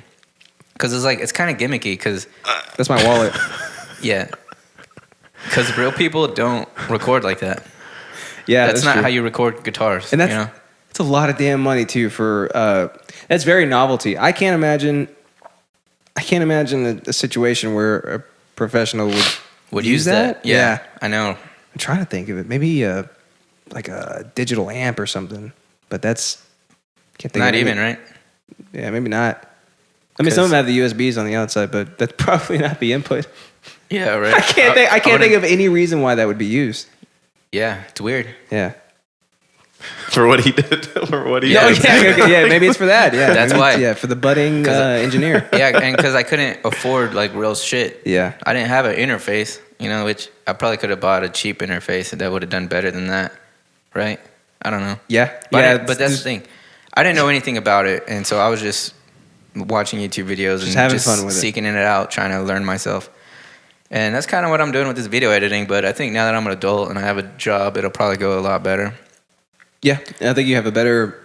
Because it's kind of gimmicky. Because that's my wallet. Yeah. Because real people don't record like that. Yeah, that's not true. how you record guitars. And that's you know? it's a lot of damn money too for. That's very novelty. I can't imagine a situation where a professional would use that. Yeah, I know. I'm trying to think of it. Maybe like a digital amp or something. But that's can't think. Not of even, any. right? Yeah, maybe not. I mean, some of them have the USBs on the outside, but that's probably not the input. Yeah, right. I can't think of any reason why that would be used. Yeah, it's weird. Yeah. For what he did. For what he Yeah, did. yeah, maybe it's for that. Yeah, That's maybe why. Yeah, for the budding engineer. Yeah, and because I couldn't afford like real shit. Yeah. I didn't have an interface, you know, which I probably could have bought a cheap interface that would have done better than that, right? I don't know. Yeah. But that's the thing. I didn't know anything about it, and so I was just watching YouTube videos and having fun with it. seeking it out, trying to learn myself. And that's kind of what I'm doing with this video editing. But I think now that I'm an adult and I have a job, it'll probably go a lot better. Yeah, I think you have a better,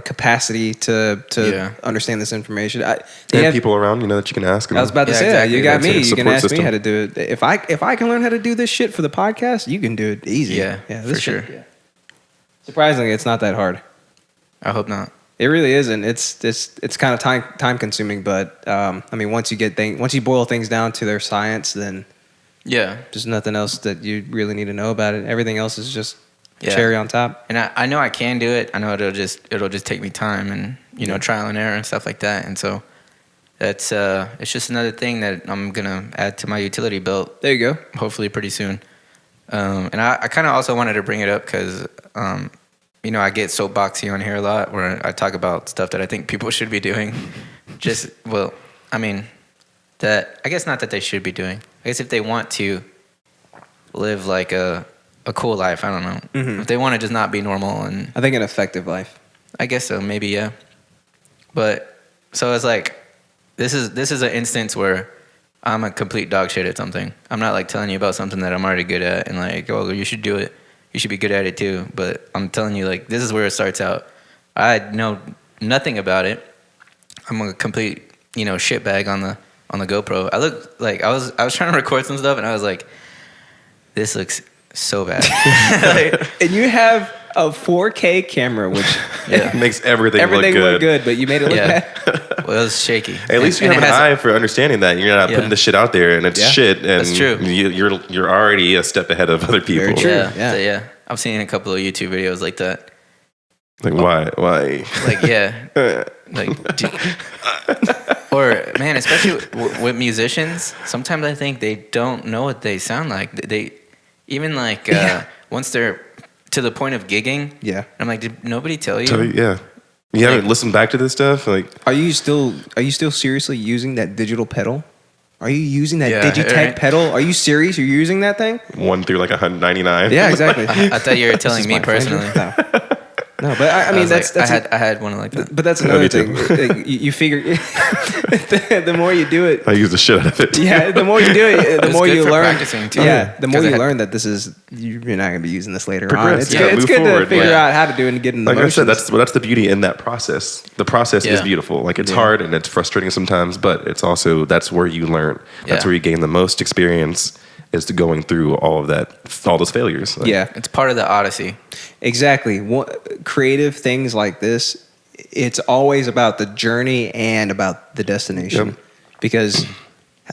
capacity to understand this information. And people around, you can ask. I was about to say exactly. that. You got It's me. a You can support ask me system. how to do it. If I can learn how to do this shit for the podcast, you can do it easy. Yeah, this for sure. shit, yeah. Surprisingly, it's not that hard. I hope not. It really isn't. It's kind of time consuming, but I mean, once you boil things down to their science, then Yeah. there's nothing else that you really need to know about it. Everything else is just cherry on top. And I know I can do it. I know it'll just take me time and trial and error and stuff like that. And so that's it's just another thing that I'm gonna add to my utility belt. There you go. Hopefully pretty soon. And I kind of also wanted to bring it up because I get soapboxy on here a lot where I talk about stuff that I think people should be doing. I guess not that they should be doing. I guess if they want to live like a cool life, I don't know. Mm-hmm. If they want to just not be normal, and I think an effective life. I guess so, maybe, yeah. But so it's like this is an instance where I'm a complete dog shit at something. I'm not like telling you about something that I'm already good at and like, oh, you should do it. You should be good at it too. But I'm telling you, like, this is where it starts out. I know nothing about it. I'm a complete, shitbag on the GoPro. I look like I was trying to record some stuff and I was like, this looks so bad. And you have a 4K camera, which makes everything look look good. good, but you made it look bad. Well, it was shaky. At least you have an eye for understanding that you're not putting the shit out there, and it's shit. And that's true. You're already a step ahead of other people. Very true. Yeah. So, yeah. I've seen a couple of YouTube videos like that. Like why? Like or man, especially with musicians. Sometimes I think they don't know what they sound like. They even like once they're to the point of gigging. Yeah. I'm like, did nobody tell you? Yeah. You haven't listened back to this stuff? Like, Are you still seriously using that digital pedal? Are you using that Digitech right. pedal? Are you serious? You're using that thing? 1 through like 199. Yeah, exactly. I thought you were telling This is me my personally. friend. No, but I mean that's I had one like that. but that's another thing. You figure the more you do it, I use the shit out of it. yeah, the more you do it, the It's more good you for learn. practicing, too. Yeah, the more 'Cause you learn that this is you're not going to be using this later on. Progress, It's yeah, good, it's move good to forward, figure yeah. out how to do it and get in the Like I said, motions. that's the beauty in that process. The process is Yeah. beautiful. Like it's hard and it's frustrating sometimes, but it's also that's where you learn. That's Yeah. where you gain the most experience is to going through all those failures. Like, Yeah, It's part of the odyssey. exactly. Creative things like this, it's always about the journey and about the destination. Yep. Because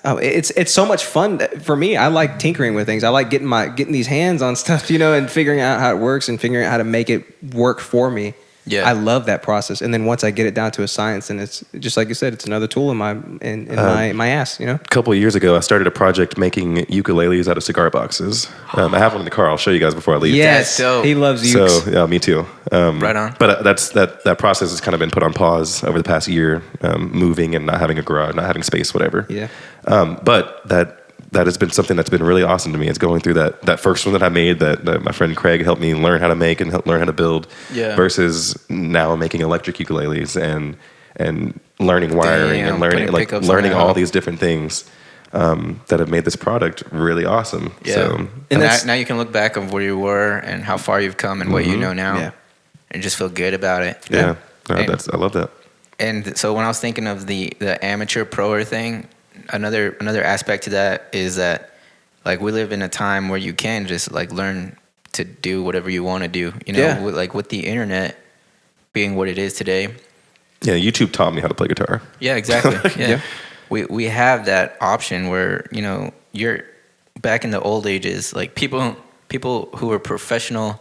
it's so much fun for me. I like tinkering with things. I like getting these hands on stuff, and figuring out how it works and figuring out how to make it work for me. Yeah. I love that process. And then once I get it down to a science, and it's just like you said, it's another tool in my ass, you know? A couple of years ago, I started a project making ukuleles out of cigar boxes. I have one in the car. I'll show you guys before I leave. Yes, That's dope. he loves ukes. So yeah, me too. Right on. But that process has kind of been put on pause over the past year, moving and not having a garage, not having space, whatever. Yeah. But that has been something that's been really awesome to me. It's going through that first one that I made that my friend Craig helped me learn how to make and learn how to build. Yeah. Versus now making electric ukuleles and learning wiring and putting learning pickups learning on all it. these different things that have made this product really awesome. Yeah. So, And that's- now you can look back of where you were and how far you've come and what you know now, Yeah. and just feel good about it. yeah, no, And- I love that. And so when I was thinking of the amateur proer thing, another aspect to that is that like we live in a time where you can just like learn to do whatever you want to do. You know, Yeah. with the internet being what it is today. Yeah, YouTube taught me how to play guitar. Yeah, exactly. Yeah. Yeah. We have that option where, you know, you're back in the old ages, like people who were professional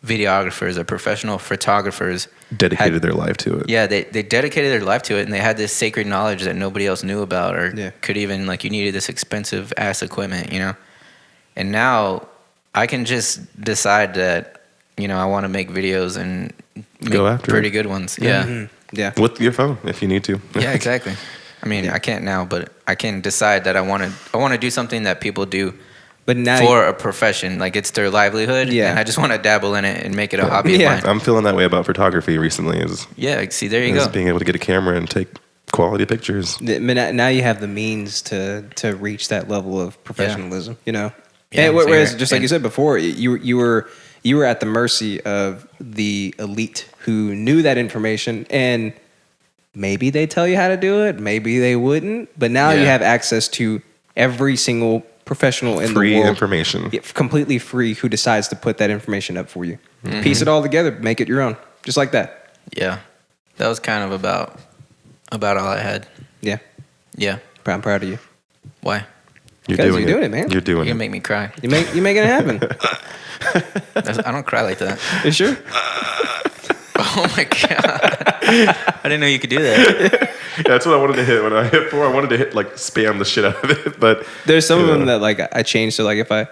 videographers or professional photographers Dedicated their life to it. Yeah, they dedicated their life to it, and they had this sacred knowledge that nobody else knew about or Yeah. could even, like, you needed this expensive ass equipment, you know? And now I can just decide that, you know, I want to make videos and make Go after pretty it. good ones. Yeah. Mhm. Yeah. With your phone, if you need to. Yeah, exactly. I mean, I can't now, but I can decide that I want to do something that people do But now for a profession, like it's their livelihood. Yeah. And I just want to dabble in it and make it a hobby of Yeah. mine. I'm feeling that way about photography recently. Yeah, see, there you Is go. being able to get a camera and take quality pictures. now you have the means to reach that level of professionalism, you know. Yeah, and so whereas, you're- just like you and- said before, you were at the mercy of the elite who knew that information, and maybe they tell you how to do it, maybe they wouldn't. But now you Yeah. have access to every single professional in Free the world, information. completely free, who decides to put that information up for you. Mm-hmm. Piece it all together, make it your own, just like that. Yeah. That was kind of about all I had. Yeah, Yeah. I'm proud of you. Why? You're 'Cause doing you're doing it, man. You're You're doing gonna it. make me cry. You making it happen. I don't cry like that. You sure? Oh my god! I didn't know you could do that. Yeah, that's what I wanted to hit. When I hit 4, I wanted to hit like spam the shit out of it. But There's some of Yeah. them that like I changed, so like if I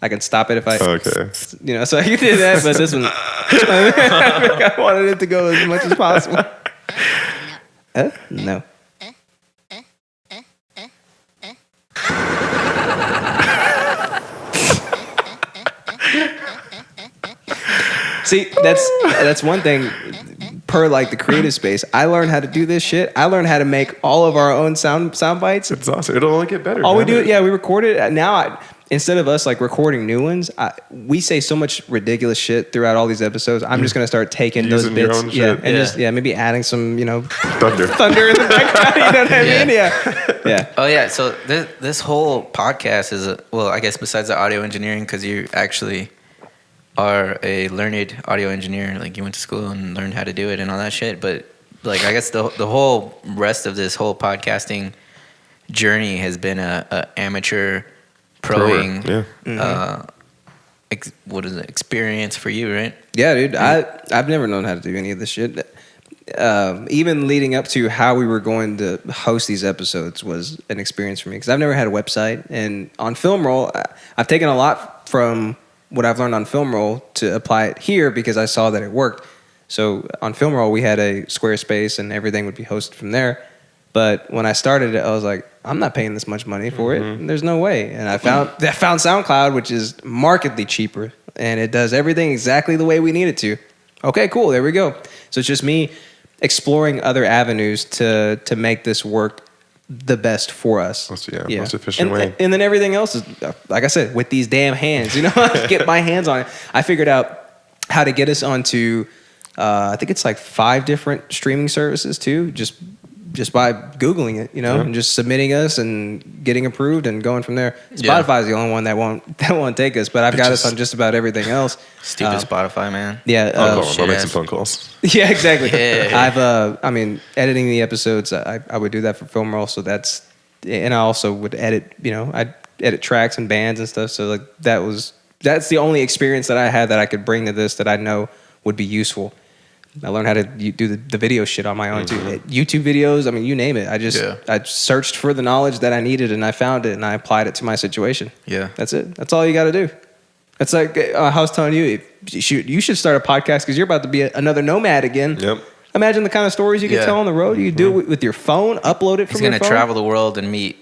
can stop it if I, okay. you know, so I can do that. But this one, I wanted it to go as much as possible. No. See, that's one thing. Per like the creative space, I learned how to do this shit. I learned how to make all of our own sound bites. It's awesome. It'll only get better. All we man. do, yeah, we record it. Now, instead of us like recording new ones, we say so much ridiculous shit throughout all these episodes. I'm just gonna start taking those Using your bits, own yeah, shit. and Yeah. just maybe adding some, you know, Thunder. thunder in the background. You know what I mean? Yeah. Oh yeah. So this whole podcast is I guess besides the audio engineering, because you actually are a learned audio engineer, like you went to school and learned how to do it and all that shit. But like I guess the whole rest of this whole podcasting journey has been a amateur proing. Yeah. What is it? Experience for you, right? Yeah, dude. I've never known how to do any of this shit. Even leading up to how we were going to host these episodes was an experience for me because I've never had a website. And on Film Roll, I've taken a lot from what I've learned on Film Roll to apply it here because I saw that it worked. So on Film Roll, we had a Squarespace and everything would be hosted from there. But when I started it, I was like, I'm not paying this much money for it. There's no way. And I found SoundCloud, which is markedly cheaper, and it does everything exactly the way we need it to. Okay, cool. There we go. So it's just me exploring other avenues to make this work the best for us. Most efficient and, way. And then everything else is, like I said, with these damn hands. You know, I get my hands on it. I figured out how to get us onto, I think it's like 5 different streaming services too, just by Googling it, you know, and just submitting us and getting approved and going from there. Yeah. Spotify is the only one that won't take us, but I've got us on just about everything else. Stupid Spotify, man. Yeah. I'll call him. I'll shit make ass. some phone calls. Yeah, exactly. Yeah. I mean, editing the episodes, I would do that for Film Roll. So and I also would edit, you know, I'd edit tracks and bands and stuff. So like that's the only experience that I had that I could bring to this that I know would be useful. I learned how to do the video shit on my own too. YouTube videos, I mean, you name it. I searched for the knowledge that I needed and I found it and I applied it to my situation. Yeah. That's it. That's all you got to do. It's like I was telling you, you should start a podcast because you're about to be another nomad again. Yep. Imagine the kind of stories you could tell on the road. You could do it with your phone, upload it from your phone. He's going to travel the world and meet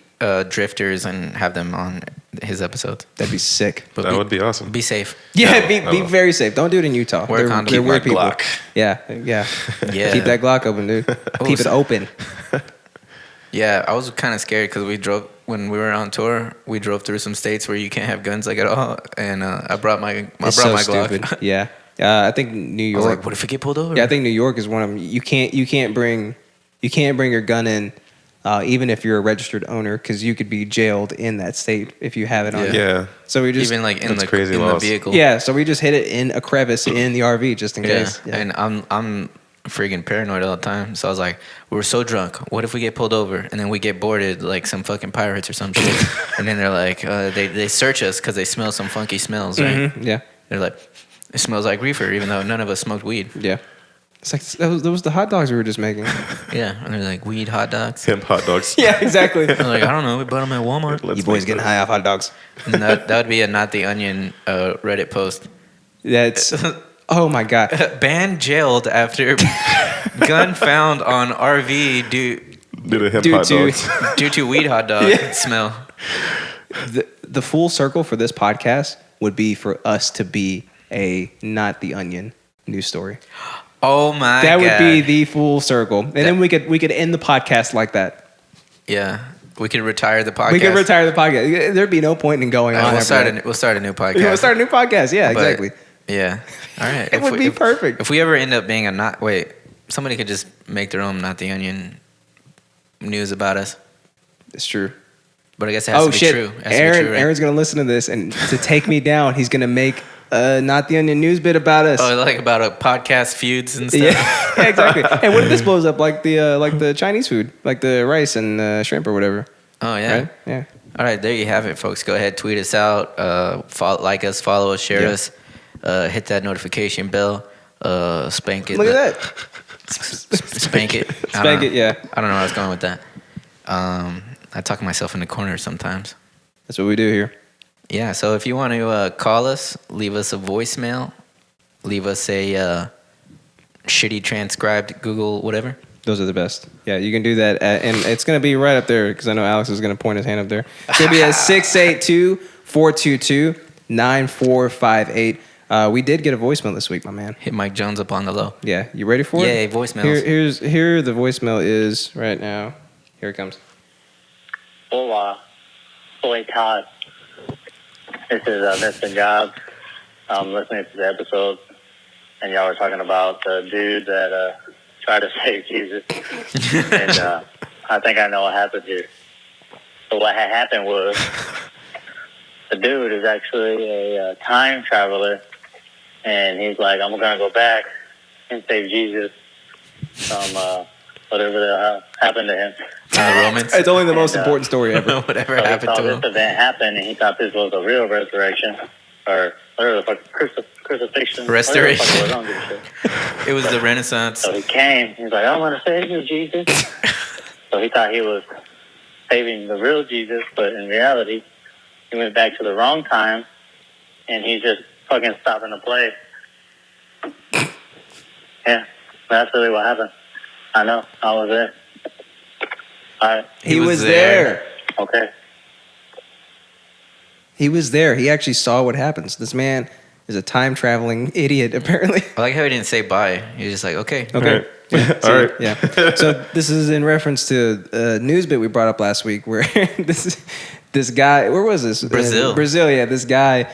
drifters and have them on his episodes. That'd be sick. But That would be awesome. Be safe. Yeah, be very safe. Don't do it in Utah. Wear a condom. Keep my Glock. Yeah. Yeah. Keep that Glock open, dude. Keep it open. Yeah, I was kind of scared because when we were on tour, we drove through some states where you can't have guns like at all, and I brought my Glock. Yeah. I think New I York. was like, what if we get pulled over? Yeah, I think New York is one of them. You can't bring your gun in, even if you're a registered owner, because you could be jailed in that state if you have it on. Yeah. So we just even like in crazy the laws. vehicle. Yeah. So we just hit it in a crevice in the RV just in case. Yeah. And I'm freaking paranoid all the time. So I was like, we were so drunk. What if we get pulled over and then we get boarded like some fucking pirates or some shit? And then they're like, they search us because they smell some funky smells, right? Mm-hmm. Yeah. They're like, it smells like reefer, even though none of us smoked weed. Yeah. It's like that was the hot dogs we were just making. Yeah, and they're like weed hot dogs. Hemp hot dogs. Yeah, exactly. I'm like, I don't know, we bought them at Walmart. You boys getting high off hot dogs. And that would be a Not the Onion Reddit post. That's oh my god. Band jailed after gun found on RV due to hemp hot dogs. due to weed hot dog smell. The full circle for this podcast would be for us to be a Not the Onion news story. Oh my That god. would be the full circle. And then we could end the podcast like that. Yeah. We could retire the podcast. We could retire the podcast. There'd be no point in going on. We'll start a new podcast. We'll start a new podcast. Yeah, But, exactly. Yeah. All right. It would be perfect. If we ever end up being somebody could just make their own Not the Onion news about us. It's true. But I guess it has to be true. It has to be true, right? Aaron's going to listen to this, and to take me down, he's going to make Not the Onion news bit about us. Oh, like about a podcast feuds and stuff. Yeah, exactly. And what if this blows up like the Chinese food, like the rice and shrimp or whatever? Oh yeah. Right? Yeah. All right, there you have it, folks. Go ahead, tweet us out, like us, follow us, share us, hit that notification bell, spank it. Look at that. Spank it. Spank it, yeah. I don't know where I was going with that. I talk myself in the corner sometimes. That's what we do here. Yeah, so if you want to call us, leave us a voicemail, leave us a shitty transcribed Google whatever. Those are the best. Yeah, you can do that. And it's going to be right up there because I know Alex is going to point his hand up there. It's going to be at 682-422-9458. We did get a voicemail this week, my man. Hit Mike Jones up on the low. Yeah, you ready for it? Yay, voicemails. Here the voicemail is right now. Here it comes. Hola. Soy Todd. This is Mr. Jobs. I'm listening to the episode, and y'all were talking about the dude that tried to save Jesus. And I think I know what happened here. So what had happened was the dude is actually a time traveler, and he's like, I'm going to go back and save Jesus from whatever the hell happened to him. The Romans. It's only the most important story ever. Whatever So happened he saw to him. this event happen, and he thought this was a real resurrection, or whatever the fuck, crucifixion. Restoration. Whatever the fuck it was, I don't give a shit. It was the Renaissance. So he came. He's like, I want to save you, Jesus. So he thought he was saving the real Jesus, but in reality, he went back to the wrong time, and he's just fucking stopping the play. Yeah, that's really what happened. I know. I was there. All right. He was there. Okay. He was there. He actually saw what happens. This man is a time traveling idiot, apparently. I like how he didn't say bye. He was just like, okay. Okay. Yeah. All right. Yeah. So this is in reference to a news bit we brought up last week where this guy, where was this? Brazil. Brazil, yeah. This guy,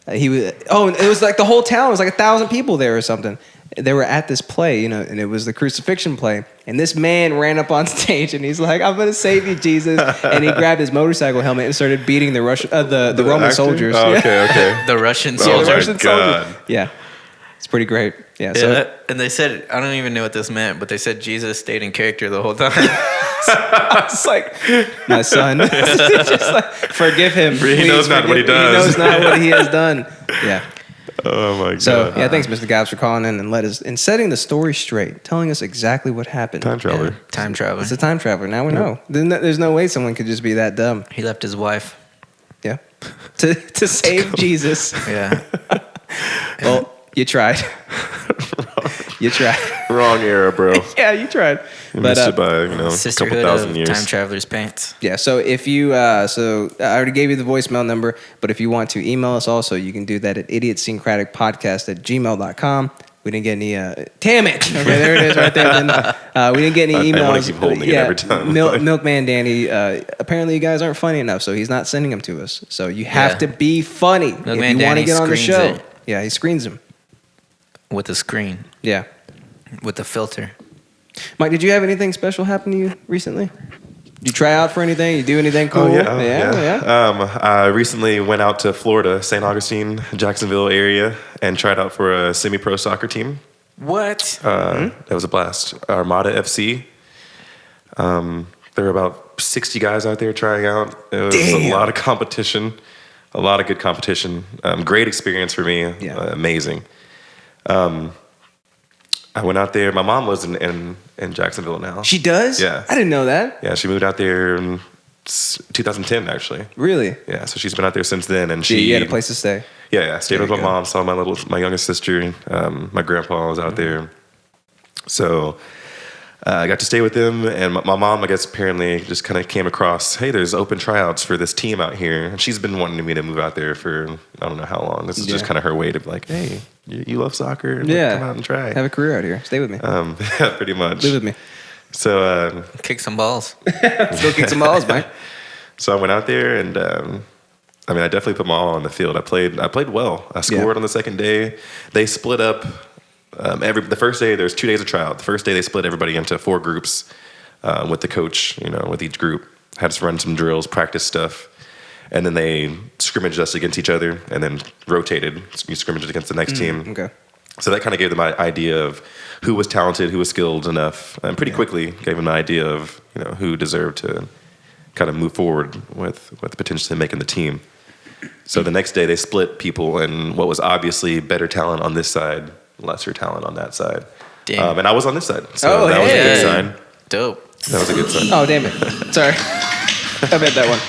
it was like the whole town. It was like 1,000 people there or something. They were at this play, and it was the crucifixion play. And this man ran up on stage and he's like, I'm going to save you, Jesus. And he grabbed his motorcycle helmet and started beating the Roman actor? soldiers. Oh, okay, okay. The Russian Yeah, soldier. the my Russian God. soldier. Yeah. It's pretty great. Yeah. Yeah, So and they said, I don't even know what this meant, but they said Jesus stayed in character the whole time. it's like, my son, just like, forgive him. He knows not what he does. He knows not what he has done. Yeah. Oh my god. So yeah, thanks, Mr. Gabs, for calling in and setting the story straight, telling us exactly what happened. Time traveler. Yeah, time traveler. It's a time traveler. Now we know. There's no way someone could just be that dumb. He left his wife. Yeah. To save Jesus. Yeah. Well, you tried. You tried. Wrong era, bro. Yeah, you tried. You missed it by, a couple Sisterhood thousand of years. time travelers pants. Yeah, so if you, so I already gave you the voicemail number, but if you want to email us also, you can do that at idiotsyncraticpodcast@gmail.com. We didn't get any, damn it. Okay, there it is right there. Then, we didn't get any emails. I want to keep holding it every time. Milkman Danny, apparently you guys aren't funny enough, so he's not sending them to us. So you have to be funny if you want to Danny get on the screens show. it. Yeah, he screens them. With the screen. Yeah. With the filter. Mike, did you have anything special happen to you recently? Did you try out for anything? You do anything cool? Oh, yeah. I recently went out to Florida, St. Augustine, Jacksonville area, and tried out for a semi-pro soccer team. What? That was a blast. Armada FC. There were about 60 guys out there trying out. It was a lot of competition, a lot of good competition. Great experience for me. Yeah. Amazing. I went out there. My mom lives in Jacksonville now. She does? Yeah. I didn't know that. Yeah, she moved out there in 2010, actually. Really? Yeah, so she's been out there since then, and You had a place to stay. Yeah, I stayed There with you my go. mom, saw my youngest sister, my grandpa was out there, so I got to stay with them. And my mom, I guess, apparently just kind of came across, hey, there's open tryouts for this team out here, and she's been wanting me to move out there for I don't know how long. This is just kind of her way to be like, hey, you love soccer, come out and try. Have a career out here. Stay with me. Yeah, pretty much. Live with me. So Kick some balls. Let's go kick some balls, Mike. So I went out there, and I definitely put my all on the field. I played well. I scored on the second day. They split up the first day. There's 2 days of tryout. The first day they split everybody into 4 groups with the coach. With each group, had to run some drills, practice stuff, and then they scrimmaged us against each other, and then rotated. You scrimmaged against the next team. Okay. So that kind of gave them an idea of who was talented, who was skilled enough, and pretty quickly gave them an idea of who deserved to kind of move forward with potentially making the team. So the next day they split people, and what was obviously better talent on this side, lesser talent on that side. Damn. And I was on this side, so that was a good sign. Dope. That was a good sign. Oh, damn it. Sorry. I bet that one.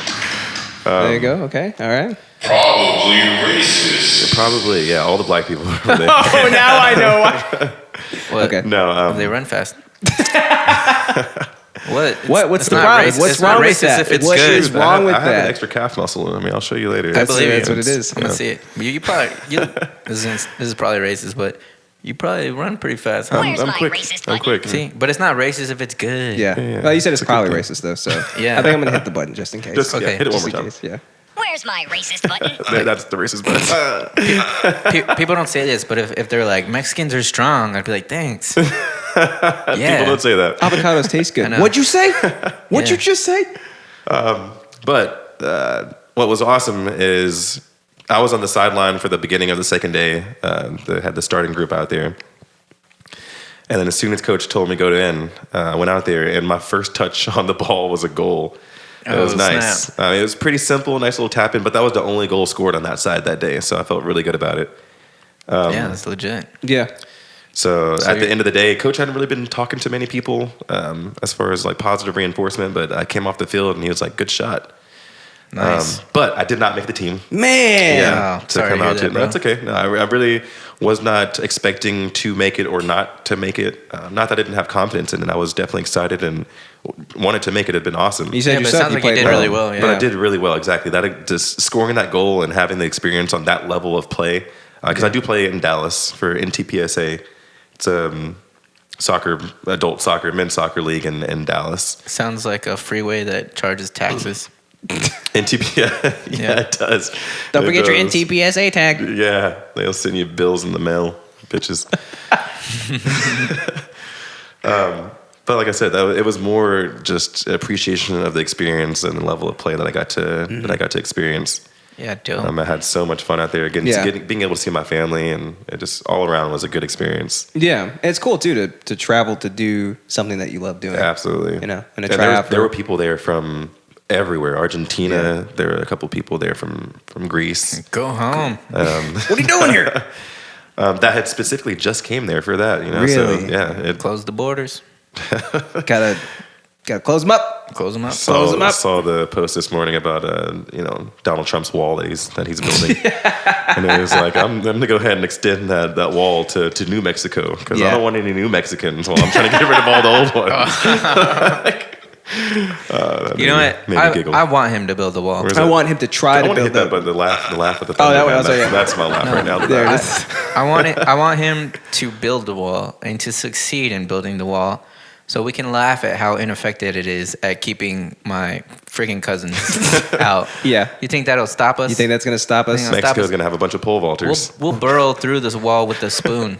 There you go. Okay. All right. Probably racist. Probably, yeah. All the black people over there. Oh, now I know why. What? Okay. No, They run fast. What? What's It's the not problem? racist. What's It's not wrong with racist that? if it's What good. is wrong with I have an that? extra calf muscle. I'll show you later. I believe That's you. what it is. I'm gonna see it. You probably. This is probably racist, but you probably run pretty fast. Huh? I'm quick. I'm quick. See, but it's not racist if it's good. Yeah. Yeah. Well, you said it's It's a good probably thing. racist, though, so Yeah. I think I'm going to hit the button just in case. Just Okay. hit it one Just more in time. case, yeah. Where's my racist button? That's the racist button. People don't say this, but if they're like Mexicans are strong, I'd be like, thanks. People don't say that. Avocados taste good. I know. What'd you say? What'd you Yeah. just say? But what was awesome is I was on the sideline for the beginning of the second day. They had the starting group out there. And then as soon as coach told me go to end, I went out there, and my first touch on the ball was a goal. It was nice. Snap. It was pretty simple, nice little tap in, but that was the only goal scored on that side that day, so I felt really good about it. Yeah, that's legit. Yeah. So at the you're- end of the day, coach hadn't really been talking to many people as far as like positive reinforcement, but I came off the field and he was like, good shot. Nice. But I did not make the team. Man. Oh, sorry to hear that, bro. That's okay. No, I really was not expecting to make it or not to make it. Not that I didn't have confidence in it. I was definitely excited and wanted to make it. It'd been awesome. You said Yeah, but it yourself sounds like played you did really well. Yeah. But I did really well, exactly. That just scoring that goal and having the experience on that level of play. Because I do play in Dallas for NTPSA. It's adult soccer, men's soccer league in Dallas. Sounds like a freeway that charges taxes. NTPSA, yeah, it does. Don't It forget your does. NTPSA tag. Yeah, they'll send you bills in the mail, bitches. But like I said, it was more just appreciation of the experience and the level of play that I got to experience. Yeah, dope. I had so much fun out there, being able to see my family, and it just all around was a good experience. Yeah. And it's cool, too, to travel to do something that you love doing. Absolutely, You know, and to and try out there for- were people there from everywhere. Argentina. There were a couple people there from Greece. Go home. What are you doing here? That had specifically just came there for that. You know, so Really? yeah, it Close the borders. Gotta close them up. Close them up. Close them up. Saw the post this morning about Donald Trump's wall that he's building, and it was like I'm gonna go ahead and extend that wall to New Mexico because I don't want any New Mexicans while I'm trying to get rid of all the old ones. You know what? Made me giggle. I want him to build the wall. Where's I that? want him to try I to want to build hit that, that. but the laugh at the Oh, thunder that one, man, I was like, that's my laugh right now. There it I- is. I want him to build the wall and to succeed in building the wall, so we can laugh at how ineffective it is at keeping my freaking cousins out. Yeah. You think that'll stop us? You think that's gonna stop us? Hang on. Mexico's gonna have a bunch of pole vaulters. We'll burrow through this wall with a spoon.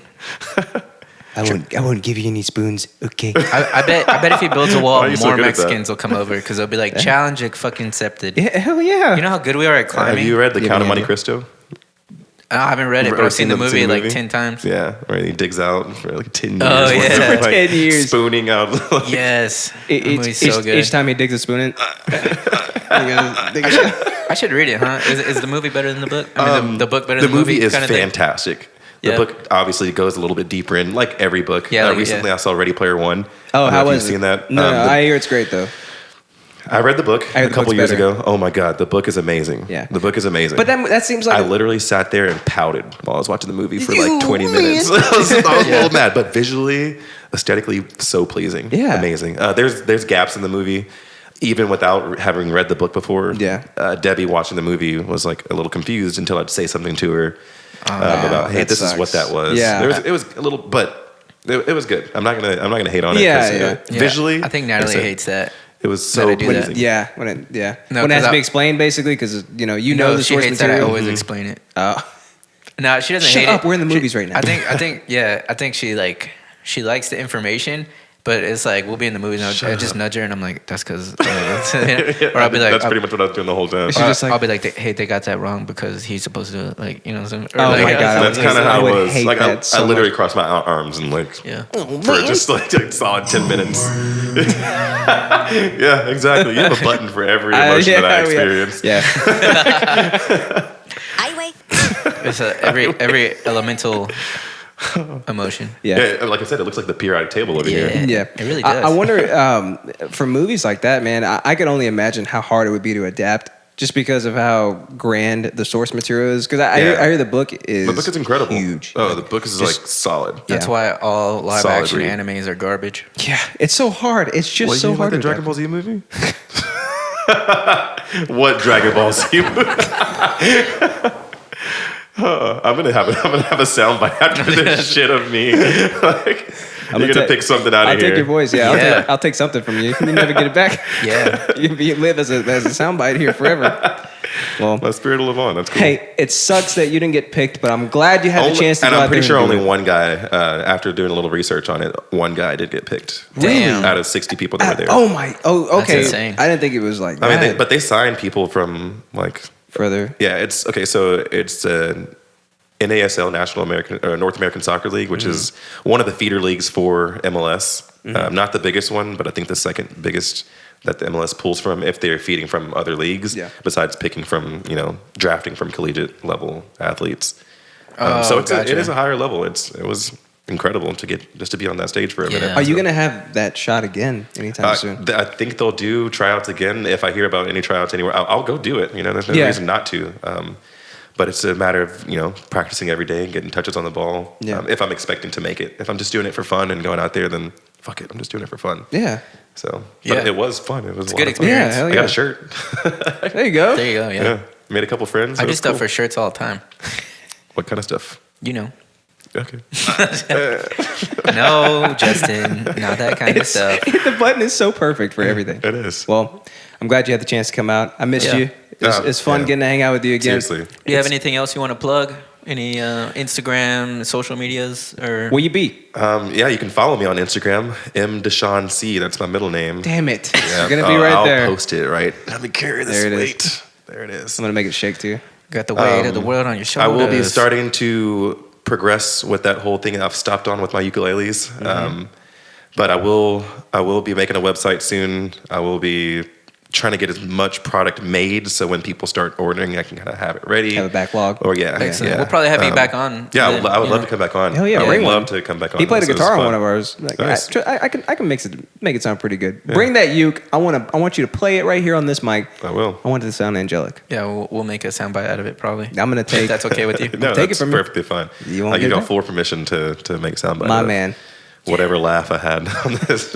I won't give you any spoons. Okay. I bet if he builds a Why wall, are you so more good at that? Mexicans will come over because they'll be like, challenge fucking accepted. Yeah, hell yeah. You know how good we are at Have climbing? you read The Yeah, Count of yeah, Monte yeah. Cristo? I haven't read it, but Ever I've seen the seen movie the like movie? 10 times. Yeah, where he digs out for like 10 years. Oh, yeah. Like, 10 years. Spooning out. Yes. The movie's so Each good. time he digs a spoon in. I should read it, huh? Is the movie better than the book? I mean, the book better The than the movie? movie is kinda thing? fantastic. The Yeah. book obviously goes a little bit deeper in, like every book. Yeah, like, recently yeah. I saw Ready Player One. Oh, I don't know how if was you've it? seen that? No, The- I hear it's great though. I read the book I heard a the couple book's years better. ago. Oh my god, the book is amazing. Yeah. The book is amazing. But that seems like I literally sat there and pouted while I was watching the movie for like 20 minutes. I was a little mad, but visually, aesthetically, so pleasing. Yeah. Amazing. There's gaps in the movie, even without having read the book before. Yeah. Debbie watching the movie was like a little confused until I'd say something to her about, hey, that this is what sucks. that was. Yeah. It was a little, but it was good. I'm not gonna hate on it. Yeah, 'cause, yeah. Yeah, Visually, I think Natalie it's hates that. It was that so I do that. pleasing. yeah, when No, it has 'cause to I- be explained basically because you know No, the she source hates that I material. always explain it. Oh. No, she doesn't Shut hate up, it. we're in the She- movies right now. I think she likes the information, but it's like we'll be in the movies and I just nudge her and I'm like, that's because, or I'll be like, that's pretty much what I was doing the whole time. She's just like- I'll be like, hey, they got that wrong because he's supposed to like, you know, or Oh like, my God, That's kind of how I it would was. hate Like that I so literally much. crossed my arms and like Yeah. for just like a solid 10 minutes. Yeah, exactly. You have a button for every emotion that I experience. Yeah. Highway. It's every elemental emotion. Yeah. Yeah, like I said, it looks like the periodic table over here. Yeah, It really does. I wonder for movies like that, man. I can only imagine how hard it would be to adapt, just because of how grand the source material is. Because I hear the book is The book is incredible. huge. Oh, the book is Just- like solid. That's Yeah. why all live Solid action read. animes are garbage. Yeah, it's so hard. It's just What, so you hard. like the to Dragon adapt. Ball Z movie? What Dragon Ball Z movie? I'm gonna have a soundbite after this shit of me. Like, you're gonna pick something out I'll of here. take your voice. Yeah, Yeah. I'll take something from you. You never get it back. Yeah. you live as a soundbite here forever. Well, My spirit will live on. That's cool. hey, it sucks that you didn't get picked, but I'm glad you had the chance to and go I'm out pretty there sure and do only it. one guy, after doing a little research on it, one guy did get picked. Damn. Out of 60 people that were there. Oh my! Oh, okay. insane. I didn't think it was like I that. mean, but they signed people from like, further. yeah, it's okay. So it's NASL, North American Soccer League, which is one of the feeder leagues for MLS. Not the biggest one, but I think the second biggest that the MLS pulls from if they're feeding from other leagues. Yeah. Besides picking from, drafting from collegiate level athletes. Oh, So it gotcha. is a higher level. It was incredible to be on that stage for a minute. Yeah. Are you So, gonna have that shot again anytime soon? I think they'll do tryouts again. If I hear about any tryouts anywhere, I'll go do it. There's no Yeah. reason not to. But it's a matter of practicing every day and getting touches on the ball. Yeah. If I'm expecting to make it, if I'm just doing it for fun and going out there, then fuck it, I'm just doing it for fun. Yeah. So, Yeah. but it was fun. It was a good lot of fun. experience. Yeah, hell I yeah. got a shirt. There you go. There you go. Yeah. Yeah, made a couple friends. I It do was stuff cool. for shirts all the time. What kind of stuff? You know. Okay. No, Justin, not that kind of stuff. The button is so perfect for everything. It is. Well, I'm glad you had the chance to come out. I missed Yeah. you. It's fun Yeah. getting to hang out with you again. Seriously. Do you have anything else you want to plug? Any Instagram, social medias, or Where you be? Yeah, you can follow me on Instagram, MDeshawn C. That's my middle name. Damn it. Yeah, You're gonna be right I'll there. post it right. Let me carry this There it is. weight. There it is. I'm gonna make it shake too. got the weight of the world on your I shoulders? will be starting to progress with that whole thing I've stopped on with my ukuleles. Mm-hmm. But I will be making a website soon. I will be trying to get as much product made so when people start ordering, I can kind of have it ready. Have a backlog. Or yeah, Excellent. yeah. We'll probably have you back on. Yeah, then, I would you love know. to come back on. Hell yeah, I bring would one. love to come back on. He played a This was guitar on fun. one of ours. Like, Nice. I can make it sound pretty good. Bring that uke. I want you to play it right here on this mic. I will. I want it to sound angelic. Yeah, we'll make a soundbite out of it probably. I'm gonna take. If that's okay with you. No, Take it that's from me. perfectly fine. You won't I give get y'all that? full permission to make soundbite. My of man. Whatever laugh I had on this.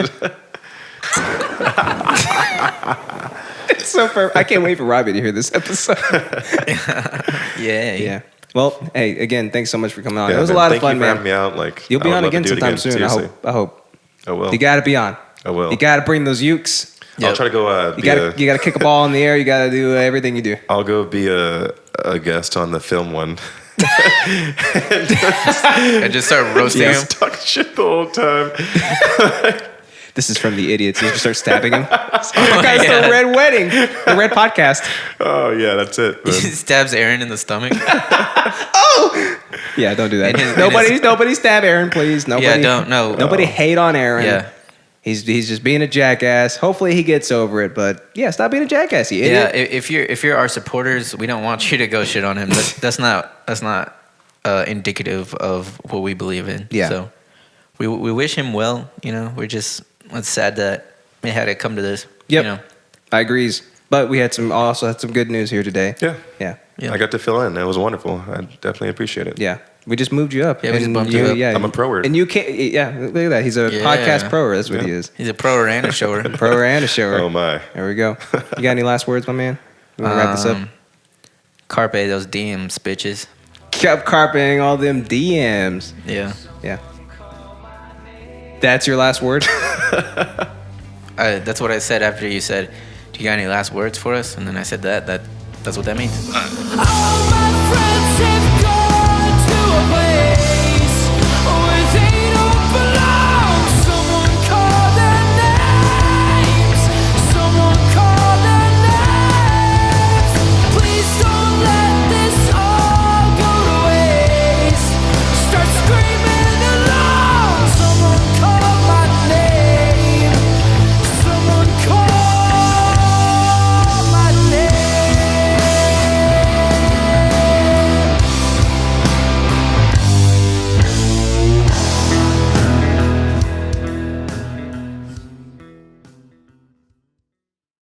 It's so perfect. I can't wait for Robbie to hear this episode. Yeah. Yeah. Well, hey, again, thanks so much for coming on. Yeah, it was man, a lot of thank you fun, for man. having me out. Like, You'll be I would on love to again do it sometime soon. seriously. I hope. I will. You got to be on. I will. You got to bring those ukes. I'll try to go. You got to kick a ball in the air. You got to do everything you do. I'll go be a guest on the film one. And just start roasting him. Just talk shit the whole time. This is from the idiots. You just start stabbing him. Guys, yeah. the Red Wedding, the Red Podcast. Oh yeah, that's it. He Man. stabs Aaron in the stomach. Yeah, don't do that. It is- Nobody stab Aaron, please. Nobody. Yeah, don't, no. Nobody hate on Aaron. Yeah. He's just being a jackass. Hopefully he gets over it. But yeah, stop being a jackass, you Yeah, idiot. if you're our supporters, we don't want you to go shit on him. That's not indicative of what we believe in. Yeah. So we wish him well. You know, it's sad that it had to come to this. Yep. You know. I agrees. But we also had some good news here today. Yeah. Yeah. Yeah. I got to fill in. It was wonderful. I definitely appreciate it. Yeah. We just moved you up. Yeah, we just And bumped you up. Yeah, I'm a proer. And you can't. Yeah, look at that. He's a Yeah. podcast proer. That's what he Yeah. is. He's a pro and a shower. Proer and a shower. Oh my. There we go. You got any last words, my man? You want to wrap this up? Carpe those DMs, bitches. Kept carping all them DMs. Yeah. Yeah. That's your last word? That's what I said after you said, "Do you got any last words for us?" And then I said that's what that means. All my friends have gone to a place